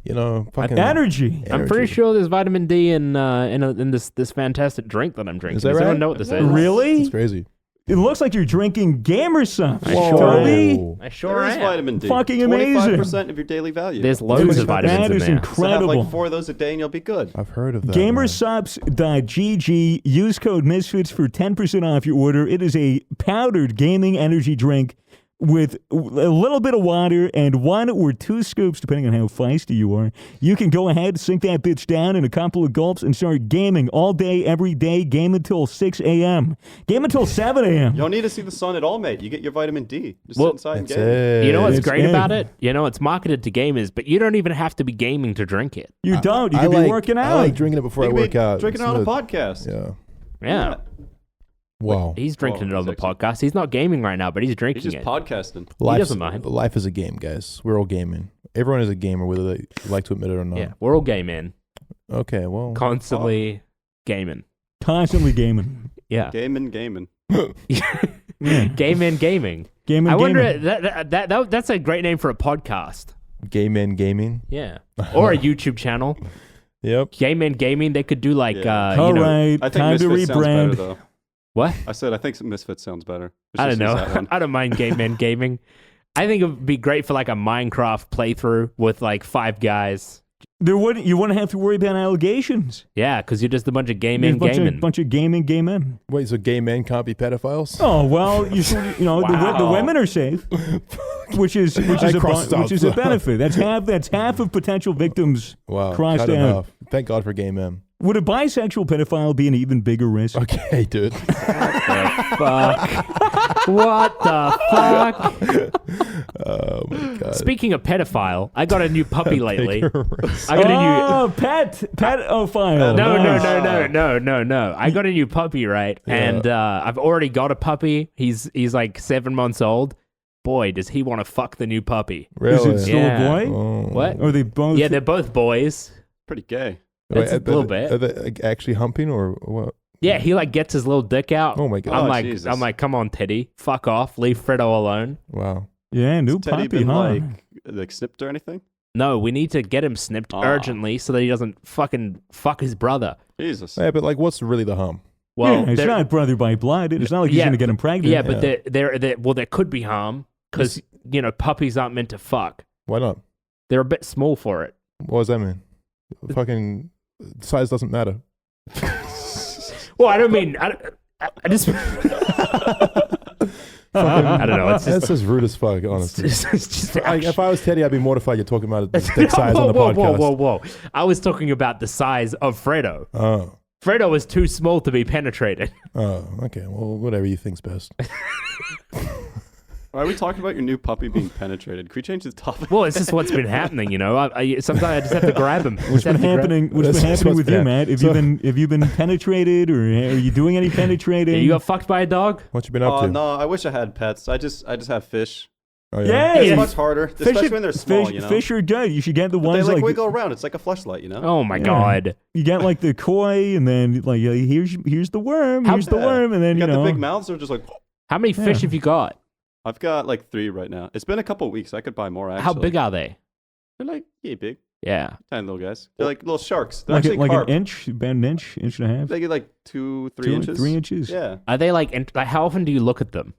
A: You know, fucking
D: energy.
E: I'm pretty sure there's vitamin D in this fantastic drink that I'm drinking.
A: that
E: Does anyone
A: right?
E: know what this is?
D: Really?
A: It's crazy.
D: It looks like you're drinking gamer stuff.
E: I sure
D: Toby.
A: Whoa.
E: I sure
C: there is
E: am.
C: vitamin D?
D: Fucking amazing.
C: 25% of your daily value.
E: There's loads
D: Dude,
E: of vitamins
D: that
E: in
D: is
E: there.
C: So have
D: incredible.
C: like 4 of those a day and you'll be good.
A: I've heard of that. man.
D: Gamersubs.gg. Use code Misfits for 10% off your order. It is a powdered gaming energy drink with a little bit of water and 1 or 2 scoops, depending on how feisty you are. You can go ahead, sink that bitch down in a couple of gulps, and start gaming all day, every day. Game until 6 a.m. Game until 7 a.m.
C: You don't need to see the sun at all, mate. You get your vitamin D. Just
E: Well,
C: sit inside and
A: That's
C: game.
A: it.
E: You know what's
D: It's
E: great
D: egg.
E: about it? You know, it's marketed to gamers, but you don't even have to be gaming to drink it.
D: You don't. You
A: I
D: can
A: like,
D: be working out.
A: I like drinking it before I
C: You could
A: work
C: be
A: out.
C: drinking it
A: It's
C: on a
A: not-
C: podcast.
A: Yeah.
E: Yeah.
A: Wow.
E: He's drinking
C: Whoa,
E: it on the
C: sexy.
E: podcast. He's not gaming right now, but he's
C: He's
E: drinking
C: just
E: it.
C: podcasting.
E: doesn't mind.
A: Life is a game, guys. We're all gaming. Everyone is a gamer, whether they like to admit it or not.
E: Yeah, we're all gaming.
A: Okay, well.
E: Constantly gaming.
D: Constantly gaming.
E: Yeah.
C: Gaming.
E: Gaming.
D: Gaming.
E: I wonder,
D: gaming.
E: that's a great name for a podcast.
A: Gay men gaming.
E: Yeah. Or a YouTube channel.
A: Yep.
E: Gay Men Gaming, they could do like,
C: Yeah.
D: All
E: you know,
D: right.
C: I think
D: Time to
C: Misfits sounds better,
D: rebrand.
C: though.
E: what?
C: I said I think Misfits sounds better.
E: I
C: Let's
E: don't
C: just
E: know.
C: use that one.
E: I don't mind Gay Men Gaming. I think it would be great for like a Minecraft playthrough with like 5 guys.
D: You wouldn't have to worry about allegations.
E: Yeah, because you're just a bunch of gay
D: There's
E: men
D: a bunch
E: gaming.
D: of, bunch of gaming gay men.
A: Wait, so gay men can't be pedophiles?
D: Oh well, the
E: Wow.
D: women are safe, which is
A: crossed out.
D: a benefit. That's half of potential victims.
A: Wow.
D: Crossed
A: cut it
D: out.
A: off. Thank God for gay men.
D: Would a bisexual pedophile be an even bigger risk?
A: Okay, dude.
E: Fuck. What the fuck?
A: Oh my God.
E: Speaking of pedophile, I got a new puppy lately.
A: Bigger risk.
E: I got a new.
D: Oh, pedophile.
E: No. I got a new puppy, right?
A: Yeah.
E: And I've already got a puppy. He's like 7 months old. Boy, does he want to fuck the new puppy.
A: Really?
D: Is it still
E: Yeah.
D: a boy?
A: Oh.
E: What?
D: Or are they both?
E: Yeah, they're both boys.
C: Pretty gay.
E: It's a little bit.
A: Are they like, actually humping or what?
E: Yeah, he like gets his little dick out.
A: Oh my God.
E: I'm
C: Jesus.
E: like, come on, Teddy, fuck off, leave Fredo alone.
A: Wow.
D: Yeah, new
C: Has Teddy
D: puppy,
C: been
D: huh?
C: like snipped or anything?
E: No, we need to get him snipped
C: Aw.
E: urgently so that he doesn't fucking fuck his brother.
C: Jesus.
A: Yeah, but like, what's really the harm?
E: Well,
D: yeah, it's
E: there-
D: not brother by blood. It's not like he's
E: Yeah,
D: going to get him pregnant.
E: yeah, but there could be harm because puppies aren't meant to fuck.
A: Why not?
E: They're a bit small for it.
A: What does that mean? Fucking size doesn't matter.
E: Well, I don't mean. I just. I don't know. It's
A: That's
E: just.
A: just rude as fuck, honestly.
E: It's just
A: Like, if I was Teddy, I'd be mortified you're talking about the dick size on the podcast.
E: Whoa. I was talking about the size of Fredo.
A: Oh.
E: Fredo is too small to be penetrated.
A: Oh, okay. Well, whatever you think's best.
C: Why are we talking about your new puppy being penetrated? Can we change the topic?
E: Well, it's just what's been happening, you know. Sometimes I just have to grab him.
D: What's been happening? What's
A: That's
D: been happening
A: what's
D: with
A: been
D: you, Matt? Have you been penetrated, or are you doing any penetrating?
E: You got fucked by a dog?
A: What you been up to?
C: No, I wish I had pets. I just have fish.
A: Oh,
D: Yeah,
C: It's
D: yeah.
C: much harder, especially when they're small,
D: fish,
C: you know.
D: Fish are good. You should get the
C: But
D: ones
C: they
D: like
C: wiggle around. It's like a fleshlight, you know.
E: Oh my
D: Yeah.
E: god.
D: you get like the koi, and then like here's the worm,
E: How-
D: here's the worm, and then
C: You
D: you
C: got
D: know.
C: the big mouths. They're just like.
E: How many fish
D: Yeah.
E: have you got?
C: I've got like 3 right now. It's been a couple weeks. I could buy more. Actually.
E: How big are they?
C: They're like big,
E: Yeah.
C: tiny little guys. They're like little sharks. They're
D: like
C: actually
D: like
C: carp.
D: an inch, about an inch, inch and a half,
C: They get like 2-3 inches.
D: 3 inches.
C: Yeah.
E: Are they like how often do you look at them?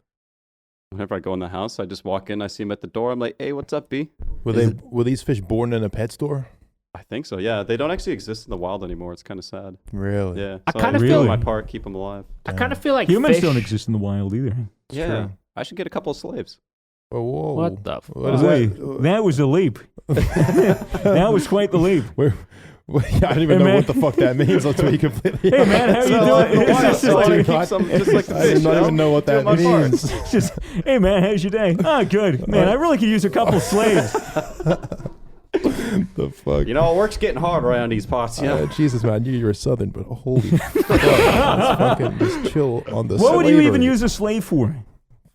C: Whenever I go in the house, I just walk in. I see them at the door. I'm like, "Hey, what's up, B?"
A: Were these fish born in a pet store?
C: I think so. Yeah, they don't actually exist in the wild anymore. It's kind of sad.
A: Really?
C: Yeah.
E: I
C: So
E: kinda
C: just
D: feel-
C: do my part, keep them alive.
E: I kind of feel like
D: Humans
E: fish.
D: don't exist in the wild either.
A: It's
C: Yeah.
A: true.
C: I should get a couple of slaves.
A: Whoa.
E: What the
A: What is
D: Wait,
A: that?
D: that was a leap. That was quite the leap.
A: I don't even
D: Hey,
A: know
D: man.
A: what the fuck that means. I'll be completely
D: Hey man, how you doing?
C: So I
A: like-
C: keep some just like the
A: I
C: fish.
A: do not even know what that
C: Doing my part.
A: means.
D: Just, hey man, how's your day? Oh, good. Man, I really could use a couple slaves.
A: The fuck?
C: You know, work's getting hard around these parts. Yeah.
A: Jesus, man, I knew you were Southern, but holy fuck. Let's fucking just chill on the
D: What would you even
A: slavery.
D: use a slave for?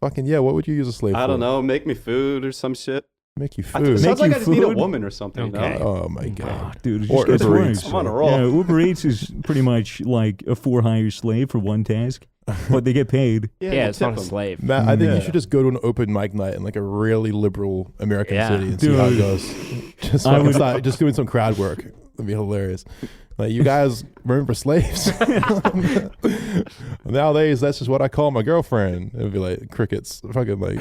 A: Fucking yeah. What would you use a slave for?
C: I don't know. Make me food or some shit.
A: Make you
C: It
A: food.
C: sounds like
D: you
C: I just need a
D: food?
C: woman or something.
E: Okay.
C: No?
A: Oh my god.
D: Dude, it
A: Or
D: just gets
A: Uber
D: worse.
A: Eats.
C: I'm on a roll.
D: Yeah, Uber Eats is pretty much like a for-hire slave for one task, but they get paid.
E: Yeah,
C: we'll
E: it's not a
C: tip 'em.
E: slave.
A: Matt, I think
C: Yeah.
A: you should just go to an open mic night in like a really liberal American
E: Yeah.
A: city and see how it
D: Dude.
A: goes. Just
D: I
A: fucking
D: would-
A: start, just doing some crowd work. That'd be hilarious. Like, you guys remember slaves? Nowadays, that's just what I call my girlfriend. It'd be like crickets. Fucking like,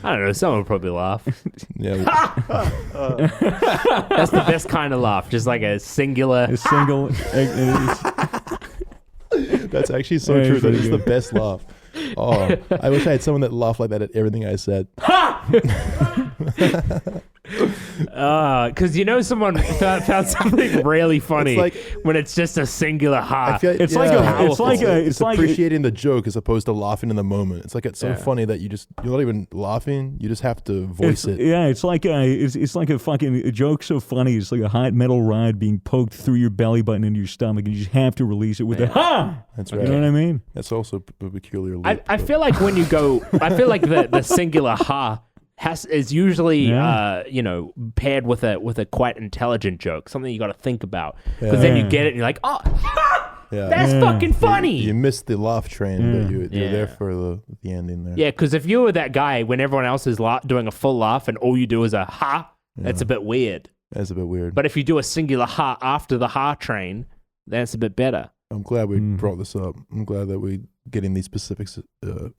E: I don't know. Someone would probably laugh.
A: yeah.
E: That's the best kind of laugh. Just like a singular.
D: A single.
A: That's actually so
D: Yeah,
A: true.
D: it's
A: That
D: really
A: is the
D: good.
A: best laugh. Oh, I wish I had someone that laughed like that at everything I said.
E: Because someone found something really funny
A: like-
E: when it's just a singular ha.
A: I feel
D: It's like a-
E: it's like
D: a-
A: it's
D: it's like-
A: appreciating the joke as opposed to laughing in the moment. It's like it's so
E: Yeah.
A: funny that you're not even laughing. You just have to voice it.
D: Yeah, it's like a fucking a joke so funny. It's like a hot metal rod being poked through your belly button into your stomach, and you just have to release it with a ha.
A: That's
D: You
A: right.
D: know what I mean?
A: That's also a peculiar.
E: I
A: Loop,
E: feel like when you go, I feel like the singular ha is usually
D: Yeah.
E: paired with a quite intelligent joke, something you got to think about, because then you
D: Yeah.
E: get it and you're like, oh,
A: yeah.
E: that's
D: Yeah.
E: fucking funny.
A: You missed the laugh train, but you're
E: Yeah.
A: there for the ending there.
E: Yeah, because if you were that guy when everyone else is doing a full laugh and all you do is a ha, that's a bit weird.
A: That's a bit weird.
E: But if you do a singular ha after the ha train, then it's a bit better.
A: I'm glad we brought this up. I'm glad that we're getting these specifics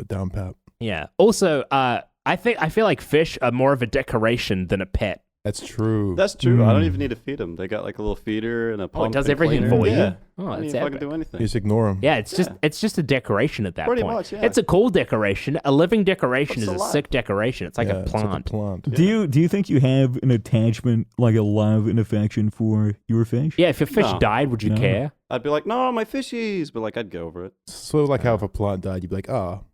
A: down pat.
E: Yeah. Also, I feel like fish are more of a decoration than a pet.
A: That's true.
C: That's true. I don't even need to feed them. They got like a little feeder and a pump.
E: Oh, it does
C: and
E: everything
C: cleaner.
E: for you?
C: Yeah.
E: Oh,
C: I don't
E: that's
C: even fucking
E: epic.
C: do anything.
A: You just ignore them.
E: Yeah, it's just a decoration at that
C: Pretty
E: point.
C: much, yeah.
E: It's a cool decoration. A living decoration
C: Looks
E: is a
C: alive.
E: sick decoration. It's like a
A: It's like
E: plant.
A: a plant.
D: Do you think you have an attachment, like a love and affection for your fish?
E: Yeah, if your fish
C: No.
E: died, would you
D: No.
E: care?
C: I'd be like, no, my fishies, but like I'd go over it.
A: So like how if a plant died, you'd be like, oh.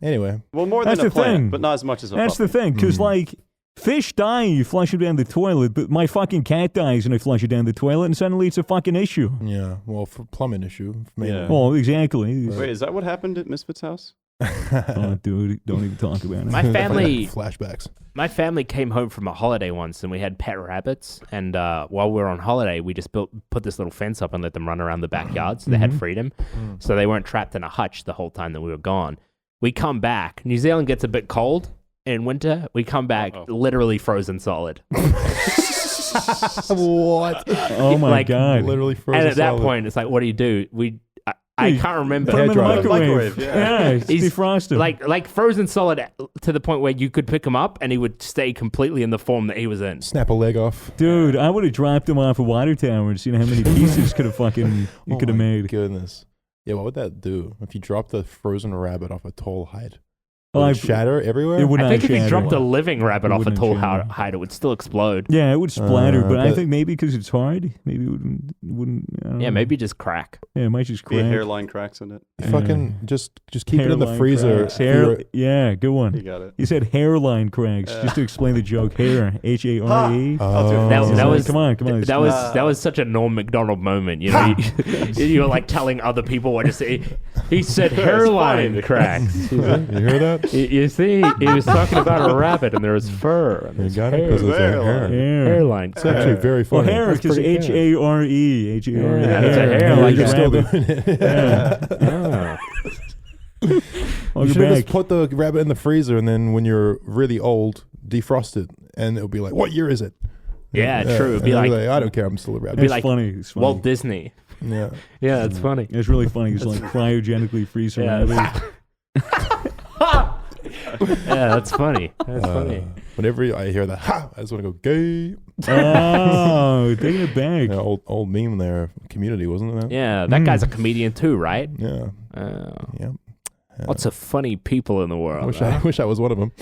A: Anyway,
C: Well, more
D: That's
C: than a
D: the thing.
C: plant, but not as much as a
D: That's the
C: puppy.
D: thing, because like fish die, you flush it down the toilet, but my fucking cat dies and I flush it down the toilet, and suddenly it's a fucking issue.
A: yeah. Well, for plumbing issue, mainly.
C: Yeah.
D: Well, exactly.
C: Wait, is that what happened at Misfits' house?
D: Oh, dude, don't even talk about it.
E: My family,
A: Flashbacks.
E: my family came home from a holiday once, and we had pet rabbits. And while we were on holiday, we just put this little fence up and let them run around the backyard, so they had freedom, so they weren't trapped in a hutch the whole time that we were gone. We come back. New Zealand gets a bit cold in winter. We come back literally frozen solid.
A: What?
D: Oh my
E: like,
D: god!
A: Literally frozen
E: And at that
A: solid.
E: point, it's like, what do you do? I
D: Dude,
E: can't remember.
D: Put them in the
A: Hair dryer.
D: microwave.
C: Yeah.
D: it's
E: He's
D: defrosted.
E: like frozen solid to the point where you could pick him up and he would stay completely in the form that he was in.
A: Snap a leg off.
D: Dude, I would have dropped him off a water tower and seen how many pieces could have fucking you
A: Oh
D: could have
A: my
D: made.
A: Goodness. Yeah, what would that do if you dropped the frozen rabbit off a tall height?
D: Well,
A: Would it shatter everywhere?
D: It would
E: I
D: not
E: think if you
D: shatter.
E: dropped a living rabbit
D: It
E: off a
D: wouldn't
E: tall
D: shatter.
E: height, it would still explode.
D: Yeah, it would splatter, but I
A: but-
D: think maybe because it's hard, maybe it wouldn't. I don't
E: Yeah,
D: know.
E: maybe just crack.
D: Yeah, it might just
C: Be
D: crack.
C: hairline cracks in it.
A: You fucking just keep it in the
D: Hairline
A: freezer.
D: cracks.
A: for your-
D: Yeah, good
C: You
D: one.
C: got it.
D: You said hairline cracks, just to explain the joke. Hair, HARE.
C: I'll do it.
E: That was
D: come on.
E: that was such a Norm Macdonald moment. You know, you were like telling other people what to say. He said hairline
C: funny.
E: cracks.
A: You hear that?
E: You see, he was talking about a rabbit and there was fur. And
A: You
E: there's
A: got it because it's a
C: Hairline.
A: hair.
E: hairline.
A: It's actually very
D: Well,
A: funny.
D: hair,
E: That's
D: because
E: pretty good.
D: HARE.
E: Yeah, it's a hair like
A: You're
E: a
A: still
D: rabbit.
A: doing it.
E: Oh.
A: You
D: Welcome
A: should have
D: back.
A: just put the rabbit in the freezer, and then when you're really old, defrost it, and it'll be like, "What year is it?"
E: Yeah, true. It'd
A: And
E: be
A: they'll
E: like
A: "I don't care. I'm still a rabbit."
E: be
D: It's
E: like
D: funny. It's funny.
E: Walt Disney.
A: Yeah.
E: Yeah, that's funny.
D: It's really funny. It's like cryogenically freeze
E: Yeah.
D: rabbit.
E: Yeah, that's funny. That's funny.
A: Whenever I hear that, ha! I just want to go gay.
D: Oh, taking it back.
A: Yeah, old meme there. Community, wasn't it?
E: Yeah, that guy's a comedian too, right?
A: Yeah.
E: Oh.
A: Yeah.
E: Lots of funny people in the world.
A: I wish I was one of them.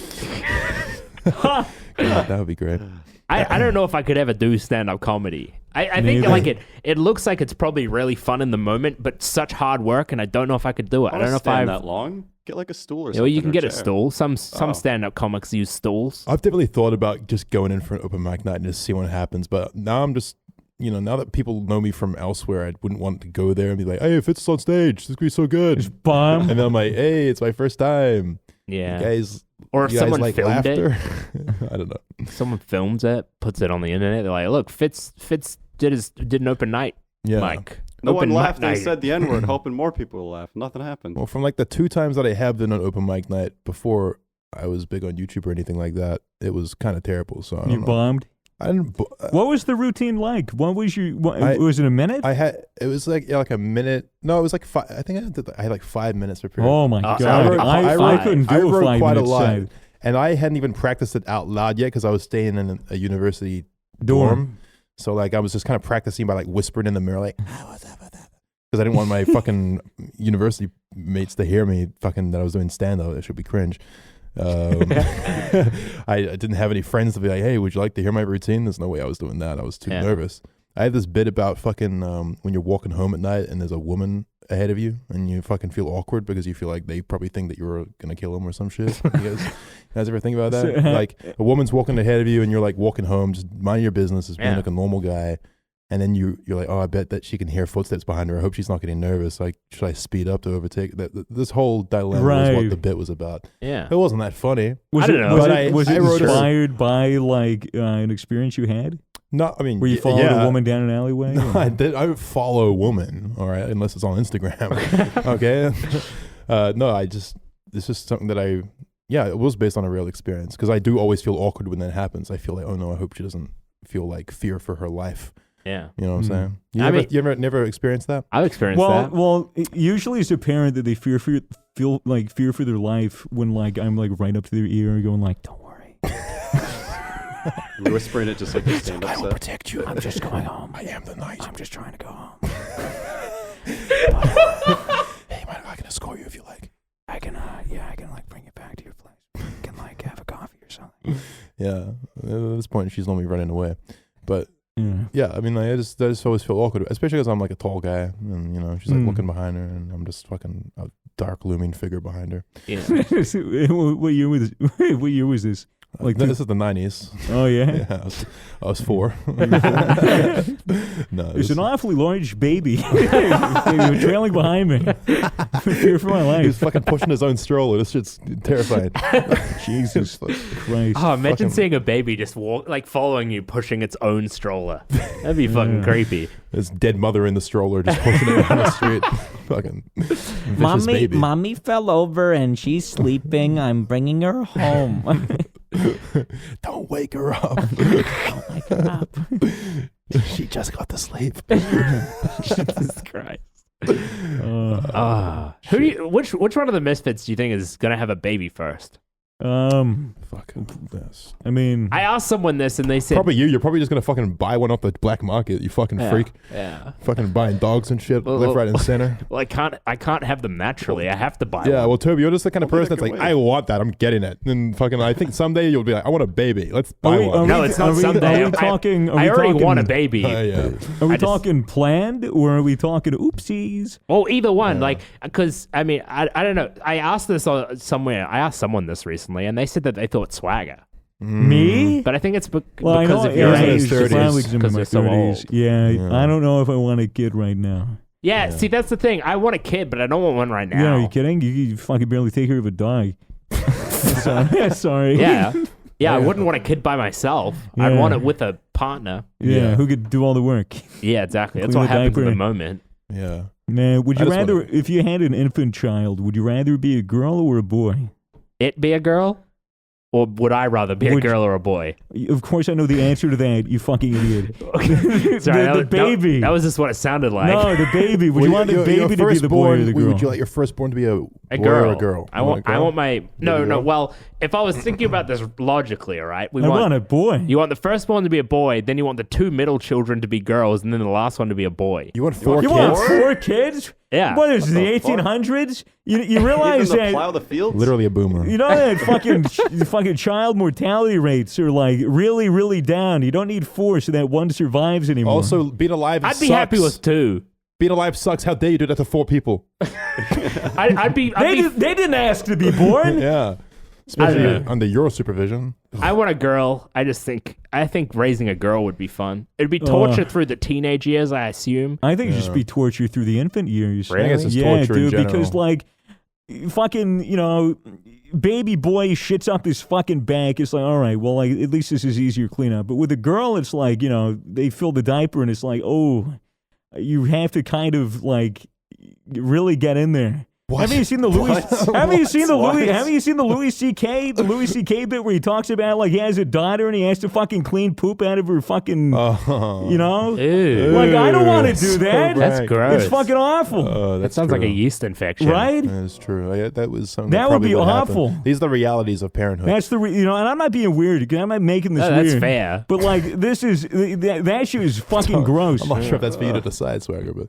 A: God, that would be great.
E: I don't know if I could ever do stand-up comedy. I think
D: Neither.
E: like it looks like it's probably really fun in the moment, but such hard work, and I don't know if I could do it. I don't know if
C: stand
E: I've.
C: that long. Get like a stool or
E: Yeah,
C: something.
E: well, you can
C: or
E: get a
C: chair.
E: stool. Some
C: Oh.
E: stand-up comics use stools.
A: I've definitely thought about just going in for an open mic night and just see what happens, but now I'm just now that people know me from elsewhere, I wouldn't want to go there and be like, hey, Fitz is on stage. This is going to be so good.
D: Just bomb.
A: And then I'm like, hey, it's my first time.
E: Yeah.
A: You guys,
E: Or if
A: you guys
E: someone
A: like
E: filmed
A: laughter?
E: it.
A: I don't know.
E: Someone films it, puts it on the internet. They're like, look, Fitz did an open night
A: Yeah.
E: mic.
C: No one
E: Open
C: laughed.
E: mic
C: They
E: night.
C: said the N-word, hoping more people will laugh. Nothing happened.
A: Well, from like the 2 times that I have been on open mic night before I was big on YouTube or anything like that, it was kind of terrible. So I
D: You
A: don't know.
D: bombed.
A: I didn't.
D: What was the routine like? What was was it a minute?
A: It was like a minute. No, it was like 5. I think I had like 5 minutes per period.
D: Oh my
E: I
D: god!
E: wrote-
D: I couldn't do
A: I
D: a
A: wrote
D: 5
A: quite a
D: minute
A: lot,
D: set.
A: and I hadn't even practiced it out loud yet because I was staying in a university
D: Dorm.
A: dorm. So like I was just kind of practicing by like whispering in the mirror, like what's up, because I didn't want my fucking university mates to hear me fucking that I was doing stand up. It should be cringe. I didn't have any friends to be like, hey, would you like to hear my routine? There's no way I was doing that. I was too nervous. I had this bit about fucking when you're walking home at night and there's a woman ahead of you and you fucking feel awkward because you feel like they probably think that you're gonna kill them or some shit. You guys ever think about that? Like a woman's walking ahead of you and you're like walking home, just mind your business, as being like a normal guy. And then you're like, oh, I bet that she can hear footsteps behind her. I hope she's not getting nervous. Like, should I speed up to overtake? This whole dilemma was what the bit was about.
E: Yeah.
A: It wasn't that funny.
D: Was
E: I don't know.
D: Was it
A: I wrote
D: inspired by like an experience you had?
A: No, I mean,
D: Where you followed a woman down an alleyway?
A: No, I don't follow a woman, all right, unless it's on Instagram. Okay. No, it's just something that it was based on a real experience because I do always feel awkward when that happens. I feel like, oh no, I hope she doesn't feel like fear for her life.
E: Yeah.
A: You know what I'm saying? You ever never experienced that?
E: I've experienced that.
D: Well, usually as a parent that they feel for their life when like I'm like right up to their ear going like, don't worry.
C: You're whispering it just like a stand-up
A: I will
C: set.
A: protect you.
D: I'm just going home.
A: I am the knight.
D: I'm just trying to go home.
A: Hey, man, I can escort you if you like.
D: I can like bring you back to your place. We can like have a coffee or something.
A: Yeah. At this point, she's normally running away. But
D: Yeah.
A: yeah, I mean, like, I just always feel awkward, especially because I'm like a tall guy, and she's like looking behind her, and I'm just fucking a dark looming figure behind her.
E: Yeah.
D: What year was this? Like
A: this is the 90s.
D: Oh yeah.
A: Yeah, I was 4. No,
D: It's an awfully large baby. They were trailing behind me. Fear for my
A: he was
D: life.
A: fucking pushing his own stroller. This shit's terrifying.
D: Jesus Christ.
E: Oh, imagine
A: fucking-
E: seeing a baby just following you, pushing its own stroller. That'd be fucking creepy.
A: His dead mother in the stroller, just pushing it down the street. Fucking vicious baby.
F: Mommy fell over and she's sleeping. I'm bringing her home.
A: Don't wake her up.
F: Don't wake her up.
A: She just got to sleep.
E: Jesus Christ. Which one of the Misfits do you think is gonna have a baby first?
A: Fucking yes.
D: I mean,
E: I asked someone this and they said
A: Probably you. You're probably just gonna fucking buy one off the black market. You fucking freak.
E: Yeah.
A: Fucking buying dogs and shit
E: Well,
A: left, right, and center.
E: Well, I can't have them naturally. I have to buy
A: Yeah,
E: one.
A: well, Toby, you're just the kind of
C: Well,
A: person that's
C: they
A: like,
C: can
A: I want that. I'm getting it. And fucking, I think someday you'll be like, I want a baby. Let's buy one.
E: No, it's not someday.
D: Are we talking?
E: I already want a baby.
A: Yeah.
D: Are we
E: I just-
D: talking planned or are we talking oopsies?
E: Well, either one. Like, because I mean, I don't know. I asked this somewhere. I asked someone this recently, and they said that they thought Swagger.
D: Me?
E: But I think it's
D: Well, I
E: because
D: know
E: of your
A: in
D: yeah,
A: his
E: age.
A: 30s.
D: probably 'cause I'm in
E: Because
D: my
E: you're so
D: 30s.
E: old.
D: Yeah,
A: Yeah.
D: I don't know if I want a kid right now.
E: Yeah, see, that's the thing. I want a kid, but I don't want one right now.
D: Yeah, are you kidding? You fucking barely take care of a dog. Sorry.
E: Yeah. Yeah, I wouldn't want a kid by myself. I'd
D: Yeah.
E: want it with a partner.
D: Yeah, who could do all the work?
E: Yeah, exactly. That's
D: Clean
E: what
D: the
E: happens in
D: diaper.
E: the moment.
A: Yeah.
D: Man, would
A: I
D: you
A: just
D: rather,
A: wanna-
D: if you had an infant child, would you rather be a girl or a boy?
E: It be a girl? Or would I rather be a
D: Would-
E: girl or a boy?
D: Of course, I know the answer to that. You fucking idiot.
E: Sorry,
D: the baby.
E: That was just what it sounded like.
D: No, the baby. Would you want the baby to be the boy or the girl?
A: Would you like your firstborn to be a
E: A
A: boy
E: girl.
A: or a girl?
E: I
A: You
E: want
A: a girl?
E: my no.
A: a girl?
E: Well, if I was thinking about this logically, all right,
D: I want a boy.
E: you want the firstborn to be a boy, then you want the 2 middle children to be girls, and then the last one to be a boy.
A: You want 4
D: You
A: kids?
D: want 4 kids?
E: Yeah.
D: What is it, the
C: the fuck?
D: 1800s? You realize
C: Even to
D: that
C: plow the fields?
A: Literally a boomer.
D: you know that fucking child mortality rates are like really, really down. You don't need 4 so that one survives anymore.
A: Also, being alive
E: I'd be
A: sucks.
E: happy with 2.
A: Being alive sucks. How dare you do that to 4 people?
E: I'd be
D: they didn't ask to be born.
A: Yeah. especially
E: know.
A: under your supervision.
E: I want a girl. I think raising a girl would be fun. It'd be torture through the teenage years, I assume.
D: I think it'd just be torture through the infant years.
E: Really?
A: I guess it's
D: Yeah,
A: torture in
D: dude, because
A: general.
D: like fucking, baby boy shits up his fucking back. It's like, all right, well, like at least this is easier to clean up. But with a girl, it's like, they fill the diaper and it's like, oh, you have to kind of like really get in there. Haven't you seen the Louis? Haven't you seen the Louis? Haven't you seen the Louis C.K. The Louis C.K. bit where he talks about like he has a daughter and he has to fucking clean poop out of her fucking,
E: Ew.
D: Like I don't want to do that.
E: That's gross.
D: It's fucking awful.
E: That sounds like a yeast infection.
D: Right?
A: That's true. That was something
D: That would
A: probably
D: be
A: happen.
D: awful.
A: These are the realities of parenthood.
D: That's the and I'm not being weird because I'm not making this
E: No,
D: weird.
E: that's fair.
D: But like this is that shit is fucking gross.
A: I'm not sure if that's for you to decide, Swagger, but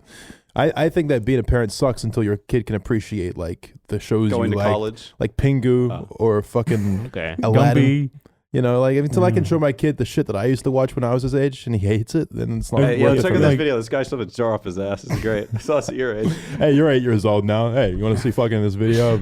A: I think that being a parent sucks until your kid can appreciate like the shows
C: Going
A: you
C: to
A: like,
C: college.
A: like Pingu or fucking
E: Okay.
A: Aladdin.
D: Gumby.
A: Until I can show my kid the shit that I used to watch when I was his age and he hates it, then it's not
C: Hey,
A: worth
C: yeah,
A: it
C: check
A: for
C: out
A: me.
C: this video. This guy shoved a jar off his ass. It's great. I saw this at your age.
A: Hey, you're 8 years old now. Hey, you want to see fucking this video?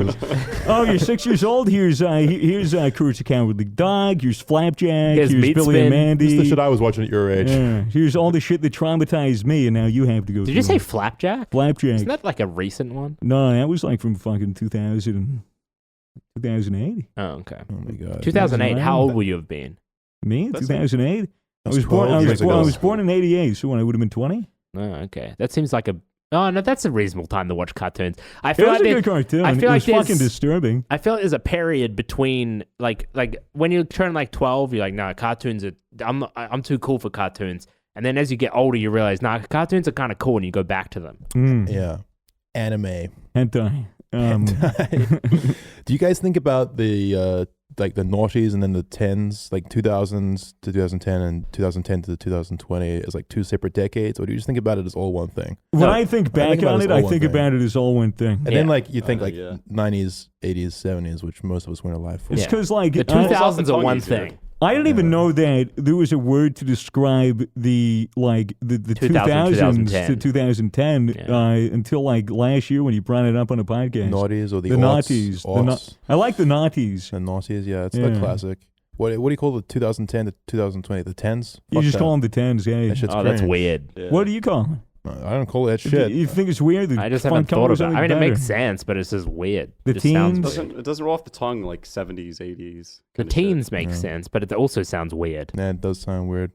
D: Oh, you're 6 years old. Here's Courage the Cowardly Dog. Here's Flapjack.
E: Here's
D: Here's
E: Meat
D: Billy
E: Spin.
D: and Mandy.
A: This is the shit I was watching at your age.
D: Yeah. Here's all the shit that traumatized me, and now you have to go.
E: Did you
D: through
E: say
D: it.
E: Flapjack?
D: Flapjack?
E: Isn't that like a recent one?
D: No, that was like from fucking 2008.
E: Oh, okay.
A: Oh my god.
E: 2008. How old would you have been?
D: Me?
C: That's
D: 2008. I
A: That's
D: was born.
A: 12 years
D: I
A: ago.
D: was born in '88. So when I would have been 20.
E: Oh, okay. That seems like a. Oh no, that's a reasonable time to watch cartoons. I
D: It
E: feel
D: was
E: like
D: a
E: there-
D: good cartoon.
E: I feel
D: it
E: like
D: was fucking
E: there's-
D: disturbing.
E: I feel like there's a period between like when you turn like 12, you're like, nah, cartoons are. I'm too cool for cartoons. And then as you get older, you realize, nah, cartoons are kind of cool, and you go back to them.
A: Yeah. Anime.
D: Hentai.
A: Do you guys think about the like the noughties and then the 10s, like 2000s to 2010 and 2010 to 2020 as like two separate decades, or do you just think about it as all one thing?
D: When I think back
A: about
D: on
A: it as
D: it,
A: all
D: I
A: one
D: think
A: thing.
D: about it as all one thing.
A: And then like you think like
C: yeah.
A: 90s, 80s, 70s, which most of us weren't alive for.
D: It's
E: Yeah.
D: because like
E: The
D: I-
E: 2000s are
C: tongue
E: one
C: easier.
E: thing.
D: I didn't even know that there was a word to describe the
E: 2000,
D: 2000s to
E: 2010.
D: 2010
E: Yeah.
D: Until like last year when you brought it up on a podcast.
A: Naughties or the
D: The
A: aughts,
D: naughties. The
A: aughts.
D: I like the naughties.
A: The naughties, yeah, it's
D: Yeah.
A: the classic. What do you call the 2010 to 2020? The 10s?
D: You
A: Fuck
D: just
A: that.
D: call them the 10s, yeah.
A: That shit's
E: Oh, that's
A: cringe.
E: weird.
C: Yeah.
D: What do you call them?
A: I don't call it that shit.
D: You think it's weird?
E: I just
D: font
E: haven't thought
D: colors
E: about it.
D: are
E: I mean, it
D: better.
E: makes sense, but it's just weird.
D: The
E: It just sounds
D: teens?
E: weird.
C: It doesn't roll off the tongue like 70s, 80s.
E: The
C: kinda shit.
E: teens make sense, but it also sounds weird.
A: Nah, it does sound weird.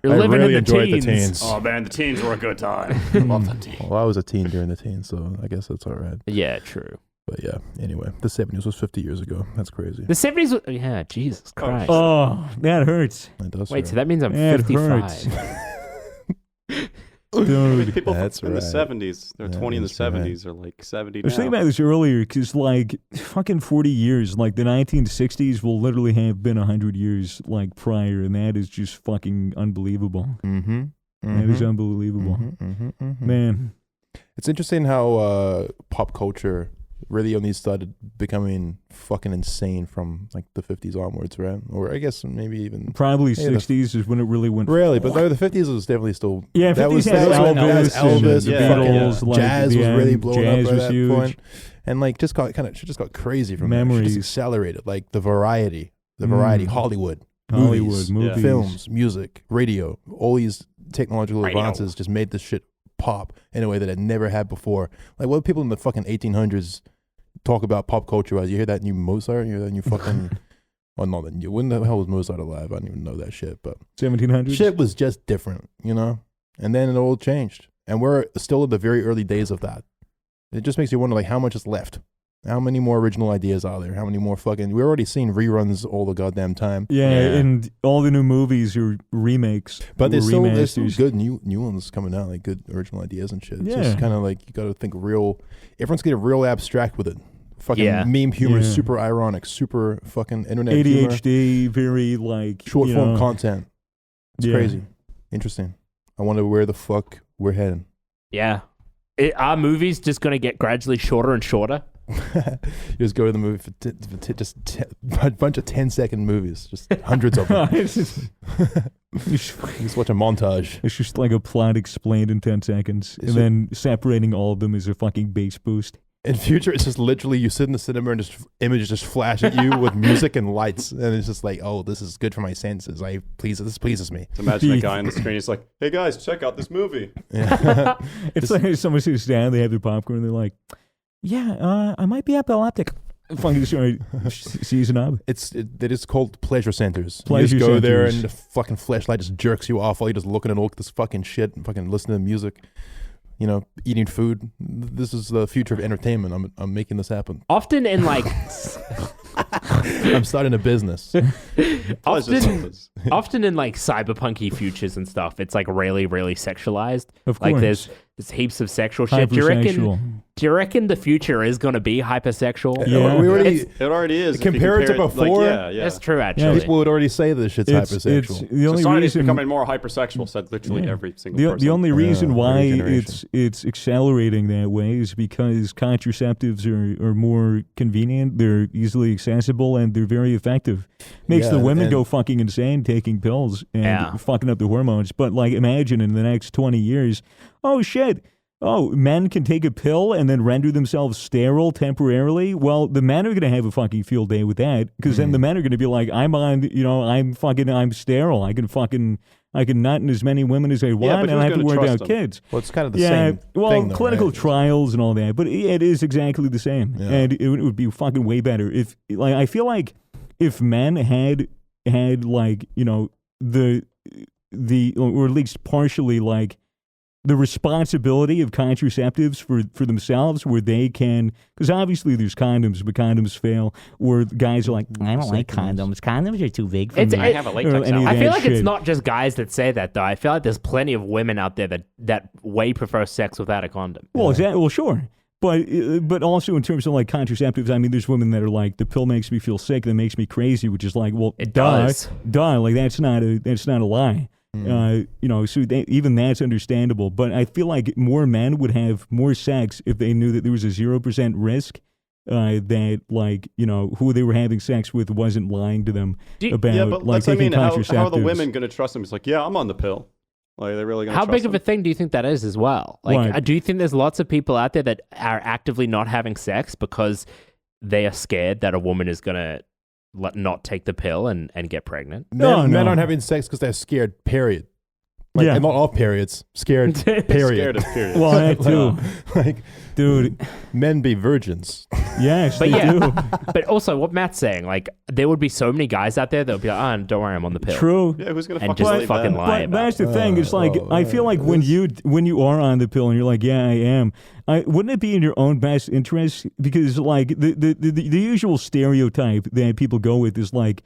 E: You're
A: I
E: living
A: really
E: in the
A: enjoyed
E: teens.
A: the teens.
C: Oh man, the teens were a good time. Love the teens.
A: Well, I was a teen during the teens, so I guess that's all right.
E: Yeah, true.
A: But yeah, anyway, the 70s was 50 years ago. That's crazy.
E: The 70s. Yeah, Jesus Christ.
D: Oh, that hurts.
A: It does
E: Wait,
A: hurt.
E: so that means I'm
D: That
E: 55.
D: hurts.
C: I mean,
D: Dude.
C: people
A: That's
C: in the
A: right.
C: 70s, they're
A: Yeah,
C: 20 in the
A: that's right.
C: 70s, are like 70
D: I was
C: now.
D: thinking about this earlier because, like, fucking 40 years, like the 1960s will literally have been 100 years, like, prior, and that is just fucking unbelievable.
A: Mm-hmm.
D: That is unbelievable. Man.
A: It's interesting how pop culture really only started becoming fucking insane from like the 50s onwards, right? Or I guess maybe even
D: Probably
A: Hey, the-
D: 60s is when it really went.
A: really, but no, the 50s was definitely still
D: Yeah,
A: that
D: 50s
A: was,
D: had
A: that was
D: Elvis,
A: that was
D: and
A: Elvis,
D: the
C: yeah,
A: fucking
D: Beatles, like,
A: jazz
D: the
A: was really
D: end,
A: blowing
D: jazz
A: up by
D: was
A: that
D: huge.
A: point. And like just got crazy from there. It
D: Memories.
A: just accelerated. Like the variety, Hollywood,
D: Hollywood,
A: movies,
D: movies.
A: films, music, radio, all these technological
E: Radio.
A: advances just made this shit pop in a way that it never had before. Like what people in the fucking 1800s talk about pop culture as? You hear that new Mozart? You hear that new fucking... well, not that new. When the hell was Mozart alive? I don't even know that shit, but
D: 1700s?
A: shit was just different, you know? And then it all changed. And we're still in the very early days of that. It just makes you wonder, like, how much is left? How many more original ideas are there? How many more fucking... We're already seeing reruns all the goddamn time.
D: Yeah,
E: Yeah.
D: and all the new movies are remakes.
A: But there's
D: or
A: still
D: remasters.
A: good new ones coming out, like good original ideas and shit. It's
D: Yeah.
A: just kind of like you got to think real. Everyone's getting real abstract with it. Fucking
E: Yeah.
A: meme humor, is
D: Yeah.
A: super ironic, super fucking internet humor,
D: ADHD, very like
A: short
D: you
A: form
D: know,
A: content. It's
D: yeah.
A: crazy, interesting. I wonder where the fuck we're heading.
E: Yeah. Are movies just going to get gradually shorter and shorter?
A: You just go to the movie for a bunch of 10-second movies, just hundreds of them.
D: It's just-
A: You just watch a montage.
D: It's just like a plot explained in 10 seconds, and then separating all of them is a fucking bass boost.
A: In future, it's just literally you sit in the cinema and just images just flash at you with music and lights, and it's just like, oh, this is good for my senses. This pleases me.
C: So imagine a guy on the screen. He's like, "Hey guys, check out this movie."
A: Yeah.
D: It's like someone sits down, they have their popcorn, and they're like, "Yeah, I might be epileptic." Fucking season up.
A: It is called pleasure centers.
D: Pleasure
A: you just go there
D: centers.
A: and the fucking flashlight just jerks you off while you're just looking at all this fucking shit and fucking listening to music. You know, eating food. This is the future of entertainment. I'm making this happen.
E: Often in like,
A: I'm starting a business.
E: often in like cyberpunky futures and stuff, it's like really, really sexualized.
D: Of course.
E: Like there's heaps of sexual shit. Do you reckon the future is going to be hypersexual?
D: Yeah.
C: It already is. If you
A: Compare it to before.
C: yeah.
E: That's true, actually.
A: People would already say this shit's hypersexual.
D: The only
C: Society's
D: reason
C: becoming more hypersexual, said literally every single person.
D: the only reason why
A: every generation.
D: it's accelerating that way is because contraceptives are more convenient, they're easily accessible, and they're very effective. Makes the women go fucking insane taking pills and fucking up the hormones. But like, imagine in the next 20 years, oh shit. Oh, men can take a pill and then render themselves sterile temporarily? Well, the men are going to have a fucking field day with that, because then the men are going to be like, I'm sterile. I can nut in as many women as I want, and I have to worry about kids.
A: Well, it's kind of the same thing, though,
D: clinical
A: right?
D: trials and all that, but it is exactly the same.
A: Yeah.
D: And it would be fucking way better if, like, I feel like if men had like, you know, the or at least partially like the responsibility of contraceptives for themselves, where they can, because obviously there's condoms, but condoms fail, or guys are like, I don't like condoms. Condoms are too big for me.
C: I have a latex
D: Or any of
E: I feel
D: that
E: like it's
D: shit.
E: not just guys that say that, though. I feel like there's plenty of women out there that way prefer sex without a condom.
D: Well, sure. But also in terms of like contraceptives, I mean, there's women that are like, the pill makes me feel sick, that makes me crazy, which is like, well,
E: It does.
D: like that's not a lie. You know, so even that's understandable. But I feel like more men would have more sex if they knew that there was a 0% risk that, like, you know, who they were having sex with wasn't lying to them about
C: but
D: like
C: that's what I
D: taking
C: mean.
D: contraceptives.
C: How are the women going to trust him? It's like, yeah, I'm on the pill. Like, they're really going to
E: How
C: trust
E: big of a
C: him?
E: thing do you think that is as well? Like,
D: Right.
E: do you think there's lots of people out there that are actively not having sex because they are scared that a woman is going to not take the pill and get pregnant?
A: Men aren't having sex because they're scared, period. Like,
D: Yeah.
A: and not all periods. Scared, period.
C: Scared of period.
D: Well, that too.
A: Like,
D: Dude,
A: men be virgins.
D: yes,
E: But
D: they
E: yeah,
D: do.
E: but also what Matt's saying, like, there would be so many guys out there that would be like, oh, don't worry, I'm on the pill.
D: True.
C: Yeah, who's going to
E: And
C: fucking
E: just
C: believe
E: fucking
C: that?
E: lie
D: But
E: about
D: that's the thing. It's like, I feel like when you are on the pill and you're like, yeah, I am. Wouldn't it be in your own best interest? Because like the usual stereotype that people go with is like,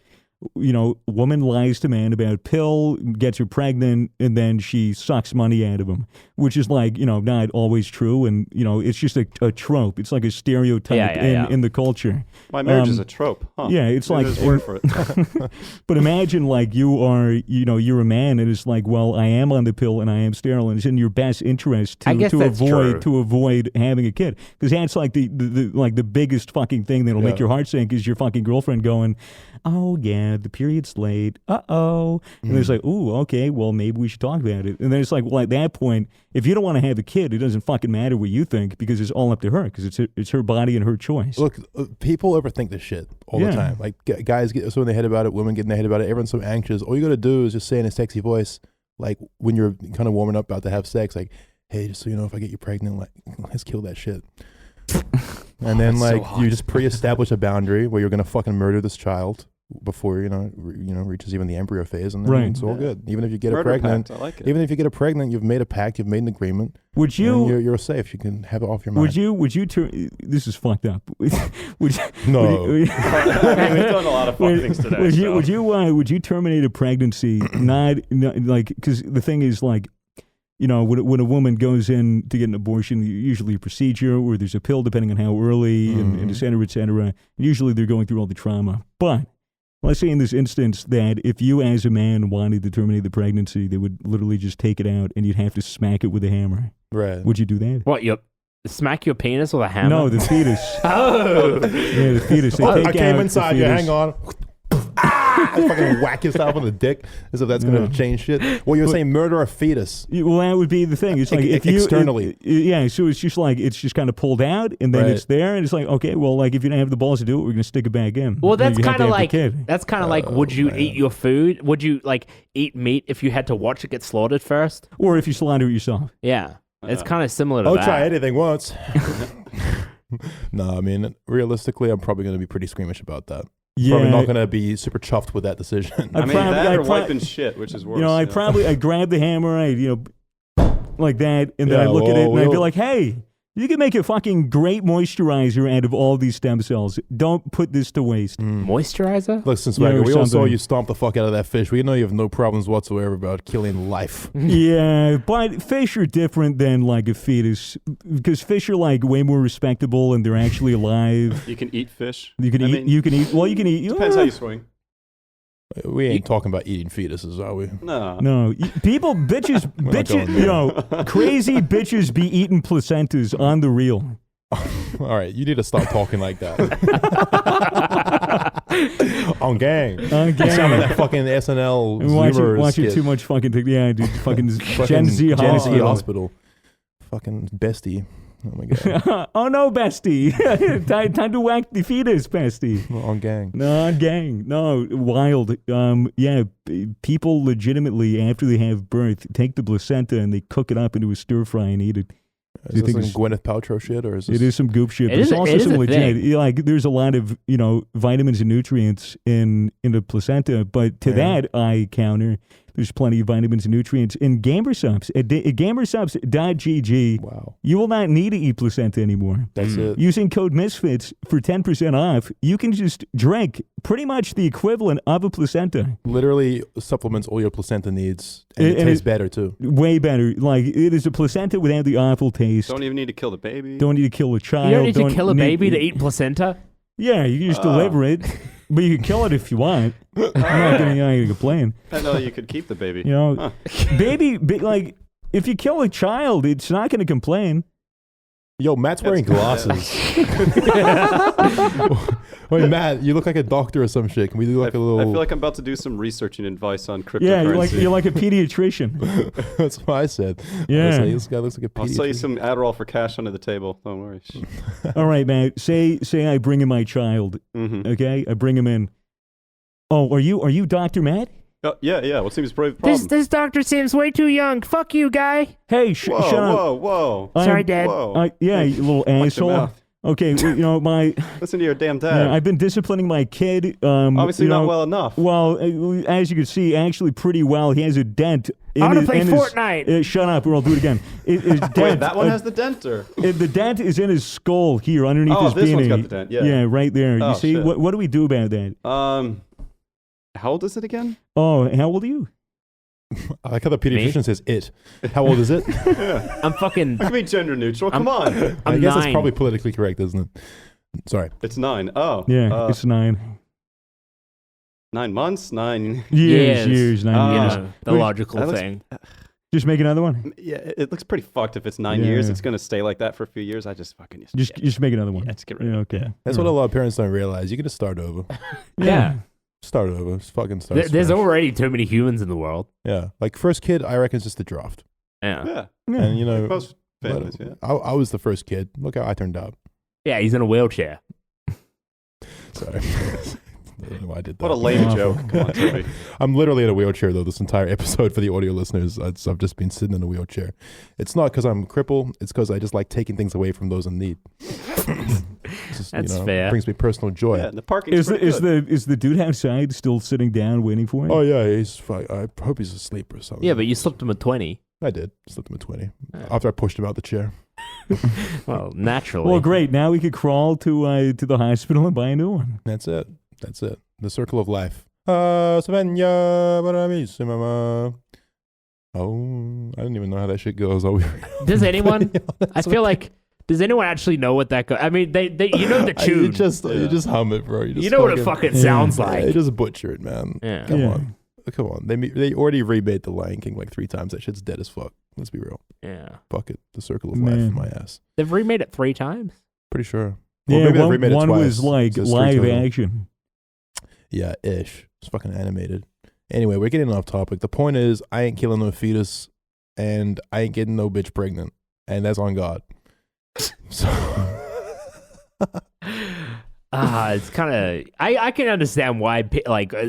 D: you know, woman lies to man about pill, gets her pregnant, and then she sucks money out of him, which is like, you know, not always true. And, you know, it's just a trope. It's like a stereotype in the culture.
C: My marriage is a trope. Huh?
D: Yeah, it's
C: Maybe
D: like,
C: there's a word for it.
D: but imagine like you're a man, and it's like, well, I am on the pill and I am sterile, and it's in your best interest
E: I guess
D: to
E: that's
D: avoid
E: true.
D: to avoid having a kid, because that's like the biggest fucking thing that'll make your heart sink is your fucking girlfriend going, oh yeah, the period's late, and it's like, ooh, okay, well maybe we should talk about it, and then it's like, well, at that point, if you don't want to have a kid, it doesn't fucking matter what you think, because it's all up to her, because it's her body and her choice.
A: Look, people overthink this shit all the time. Like, guys get so in their head about it, women get in their head about it, everyone's so anxious. All you got to do is just say in a sexy voice, like when you're kind of warming up about to have sex, like, hey, just so you know, if I get you pregnant, like, let's kill that shit. And then like you just pre-establish a boundary where you're gonna fucking murder this child before reaches even the embryo phase, and then it's all good. Even if you get her pregnant,
C: pact, I like it.
A: even if you get her pregnant, you've made a pact, you've made an agreement.
D: Would
A: and
D: you?
A: You're safe. You can have it off your mind.
D: Would you turn? This is fucked up.
A: No.
C: We've done a lot of fun things today.
D: Would you terminate a pregnancy? not like, because the thing is, like, you know, when a woman goes in to get an abortion, usually a procedure or there's a pill, depending on how early, and et cetera, et cetera. Usually they're going through all the trauma. But let's say in this instance that if you as a man wanted to terminate the pregnancy, they would literally just take it out and you'd have to smack it with a hammer.
A: Right.
D: Would you do that?
E: What, you smack your penis with a hammer?
D: No, the fetus.
E: Oh.
D: Yeah, the fetus. They
A: I
D: take
A: came
D: out
A: inside
D: the
A: you.
D: fetus.
A: Hang on. fucking whack yourself on the dick as if that's gonna change shit. Well, you're saying murder a fetus.
D: Well, that would be the thing. It's like if you
A: externally.
D: Yeah, so it's just like it's just kind of pulled out, and then it's there, and it's like, okay, well, like if you don't have the balls to do it, we're gonna stick it back in.
E: Well, that's
D: kind of
E: like would you eat your food? Would you like eat meat if you had to watch it get slaughtered first?
D: Or if you slaughter it yourself.
E: Yeah, it's kind of similar to
A: I'll
E: that.
A: try anything once. No, I mean, realistically, I'm probably going to be pretty squeamish about that.
D: Yeah.
A: Probably not going to be super chuffed with that decision.
C: I mean, that or wiping shit, which is worse.
D: You know, I'd grab the hammer, like that, and then I'd look at it, and I'd be like, hey, you can make a fucking great moisturizer out of all these stem cells. Don't put this to waste.
E: Moisturizer?
A: Listen, Swagger, we all saw you stomp the fuck out of that fish. We know you have no problems whatsoever about killing life.
D: Yeah, but fish are different than like a fetus because fish are like way more respectable and they're actually alive.
C: You can eat fish.
D: You can eat. Well, you can eat.
C: Depends how you swing.
A: We ain't talking about eating fetuses, are we?
D: No. People, bitches, crazy bitches be eating placentas on the real.
A: All right, you need to stop talking like that. On gang. Some of that fucking SNL
D: watching too much fucking dude. Fucking Gen Z Hospital.
A: Fucking bestie. Oh my god.
D: Oh no, bestie. Time to whack the fetus, bestie.
A: On gang.
D: No, on gang. No, wild. People legitimately, after they have birth, take the placenta and they cook it up into a stir fry and eat it.
A: Is this some Gwyneth Paltrow shit, or is this?
D: It is some goop shit. But it's also some legit. Like, there's a lot of vitamins and nutrients in the placenta, but to that I counter. There's plenty of vitamins and nutrients in Gamersubs. At gamersubs.gg,
A: wow,
D: you will not need to eat placenta anymore.
A: That's it.
D: Using code Misfits for 10% off, you can just drink pretty much the equivalent of a placenta.
A: Literally supplements all your placenta needs, and it tastes better too.
D: Way better. Like, it is a placenta without the awful taste.
C: Don't even need to kill the baby.
D: Don't need to kill a child.
E: You don't need to kill a baby to eat placenta?
D: Yeah, you can just deliver it. But you can kill it if you want. I'm not going to complain.
C: I know you could keep the baby.
D: Baby, like, if you kill a child, it's not going to complain.
A: Yo, Matt's wearing glasses. Wait, Matt, you look like a doctor or some shit. Can we do like a little...
C: I feel like I'm about to do some researching advice on cryptocurrency.
D: Yeah, you're like a pediatrician.
A: That's what I said.
D: Yeah.
A: This guy looks like a pediatrician.
C: I'll sell you some Adderall for cash under the table. Don't worry.
D: All right, Matt. Say I bring in my child.
C: Mm-hmm.
D: Okay? I bring him in. Oh, are you Dr. Matt?
C: Yeah. What seems the problem?
E: This doctor seems way too young. Fuck you, guy.
D: Hey, shut up.
C: Whoa.
E: Sorry, Dad.
D: Yeah, you little asshole. Okay, my...
C: Listen to your damn dad.
D: I've been disciplining my kid.
C: Obviously not well enough.
D: Well, as you can see, actually pretty well. He has a dent.
E: I want to play Fortnite.
D: Shut up, or I'll do it again.
C: Wait, that one has the dent, or?
D: The dent is in his skull here, underneath his beanie.
C: Oh, this one's got the dent, yeah.
D: Yeah, right there.
C: Oh,
D: you see?
C: shit.
D: What do we do about that?
C: How old is it again?
D: Oh, how old are you?
A: I like how the pediatrician says it. How old is it?
C: Yeah.
E: I'm fucking...
C: I can be gender neutral. Come on.
A: I guess
E: 9.
A: that's probably politically correct, isn't it? Sorry.
C: It's 9. Oh.
D: Yeah, it's 9.
C: 9 months? 9
D: years. 9 years.
E: The logical thing.
D: Just make another one.
C: Yeah, it looks pretty fucked if it's 9 years. It's going to stay like that for a few years. I just fucking...
D: Just make another one.
C: Yeah, just get rid of it.
D: Okay.
A: That's what a lot of parents don't realize. You can just start over.
E: Yeah.
A: Start over. Just fucking start.
E: There's already too many humans in the world.
A: Yeah. Like, first kid, I reckon, is just a draft.
E: Yeah.
A: And,
C: Like most families,
A: I was the first kid. Look how I turned out.
E: Yeah, he's in a wheelchair.
A: Sorry. I don't know why I did that.
C: What a lame joke. Come on, Toby.
A: I'm literally in a wheelchair, though, this entire episode for the audio listeners. I've just been sitting in a wheelchair. It's not because I'm crippled. It's because I just like taking things away from those in need. Just,
E: That's fair.
A: Brings me personal joy.
C: Yeah, and the parking
D: is the dude outside still sitting down waiting for him?
A: Oh, yeah. He's fine. I hope he's asleep or something.
E: Yeah, but you slipped him a 20.
A: I did. Slipped him a 20 after I pushed him out the chair.
E: Well, naturally.
D: Well, great. Now we could crawl to the hospital and buy a new one.
A: That's it. The circle of life. Svenja bravissima. Oh, I didn't even know how that shit goes.
E: Does anyone? I feel like. Does anyone actually know what that goes? I mean, they you know the tune.
A: You just hum it, bro.
E: You know what it fucking sounds like.
A: You just butcher it, man.
E: Yeah.
A: Come on. They already remade The Lion King like 3 times. That shit's dead as fuck. Let's be real.
E: Yeah.
A: Fuck it. The circle of life in my ass.
E: They've remade it 3 times.
A: Pretty sure.
D: Well,
A: maybe they've remade it
D: one
A: twice.
D: was like
A: So it's 3
D: live
A: total.
D: action.
A: Yeah, ish. It's fucking animated. Anyway, we're getting off topic. The point is, I ain't killing no fetus, and I ain't getting no bitch pregnant, and that's on God. So.
E: It's kind of I can understand why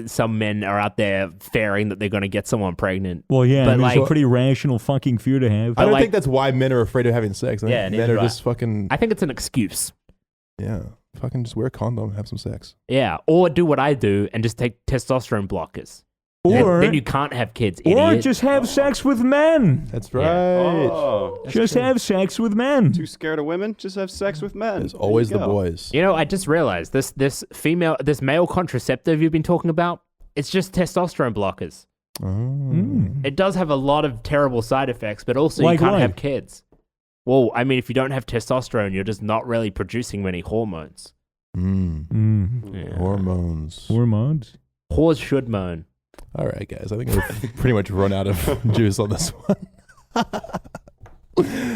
E: some men are out there fearing that they're going to get someone pregnant.
D: Well, yeah,
E: but
D: I mean, it's a pretty rational fucking fear to have.
A: I don't
E: like-
A: think that's why men are afraid of having sex. I think
E: Yeah,
A: men
E: neither
A: are
E: do I.
A: just fucking
E: I think it's an excuse.
A: fucking just wear a condom, have some sex.
E: Yeah, or do what I do and just take testosterone blockers.
D: Or
E: then you can't have kids.
D: Or
E: Idiot.
D: just have sex with men.
A: That's right.
C: Oh,
D: Just have sex with men.
C: too scared of women? Just have sex with men.
A: It's
C: There
A: always
C: you
A: the
C: go.
A: boys.
E: You know, I just realized this male contraceptive you've been talking about. It's just testosterone blockers.
A: Oh.
E: It does have a lot of terrible side effects, but also
D: Like
E: you can't
D: what?
E: have kids. Well, I mean, if you don't have testosterone, you're just not really producing many hormones. Yeah.
A: Hormones.
D: Hormones.
E: Whores should moan.
A: All right, guys. I think we've pretty much run out of juice on this one. I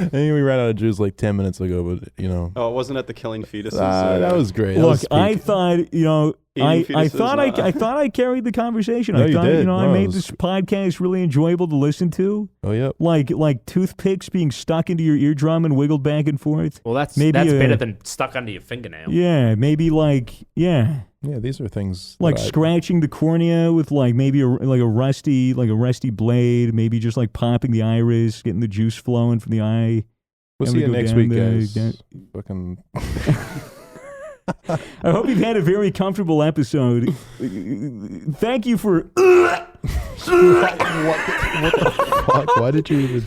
A: think we ran out of juice like 10 minutes ago, but
C: Oh, it wasn't at the killing fetuses.
A: that was great. That
D: Look,
A: was
D: I
A: peak.
D: thought, I
C: fetuses,
D: thought
C: nah.
D: I thought I carried the conversation.
A: No,
D: I
A: you
D: thought,
A: did.
D: I
A: No, it
D: made
A: was-
D: this podcast really enjoyable to listen to.
A: Oh, yep.
D: Like toothpicks being stuck into your eardrum and wiggled back and forth.
E: Well, that's
D: Maybe
E: better than stuck under your fingernail.
D: Yeah, maybe
A: Yeah, these are things
D: like
A: that
D: scratching the cornea with maybe a rusty blade, maybe just like popping the iris, getting the juice flowing from the eye.
A: We'll
D: And
A: see
D: we
A: you
D: go
A: next
D: down
A: week,
D: the-
A: guys. Fucking.
D: I hope you've had a very comfortable episode. Thank you for
A: what the fuck? Why did you even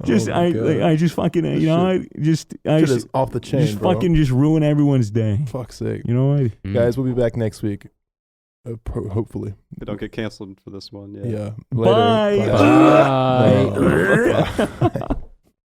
D: just
A: Oh my God.
D: I just fucking I
A: Shit is off the chain,
D: just
A: bro.
D: fucking just ruin everyone's day.
A: Fuck's sake.
D: You know what?
A: Guys, we'll be back next week. Hopefully.
C: They don't get canceled for this one.
A: Yeah.
D: Bye.
A: Later.
E: Bye.
A: No, fuck off.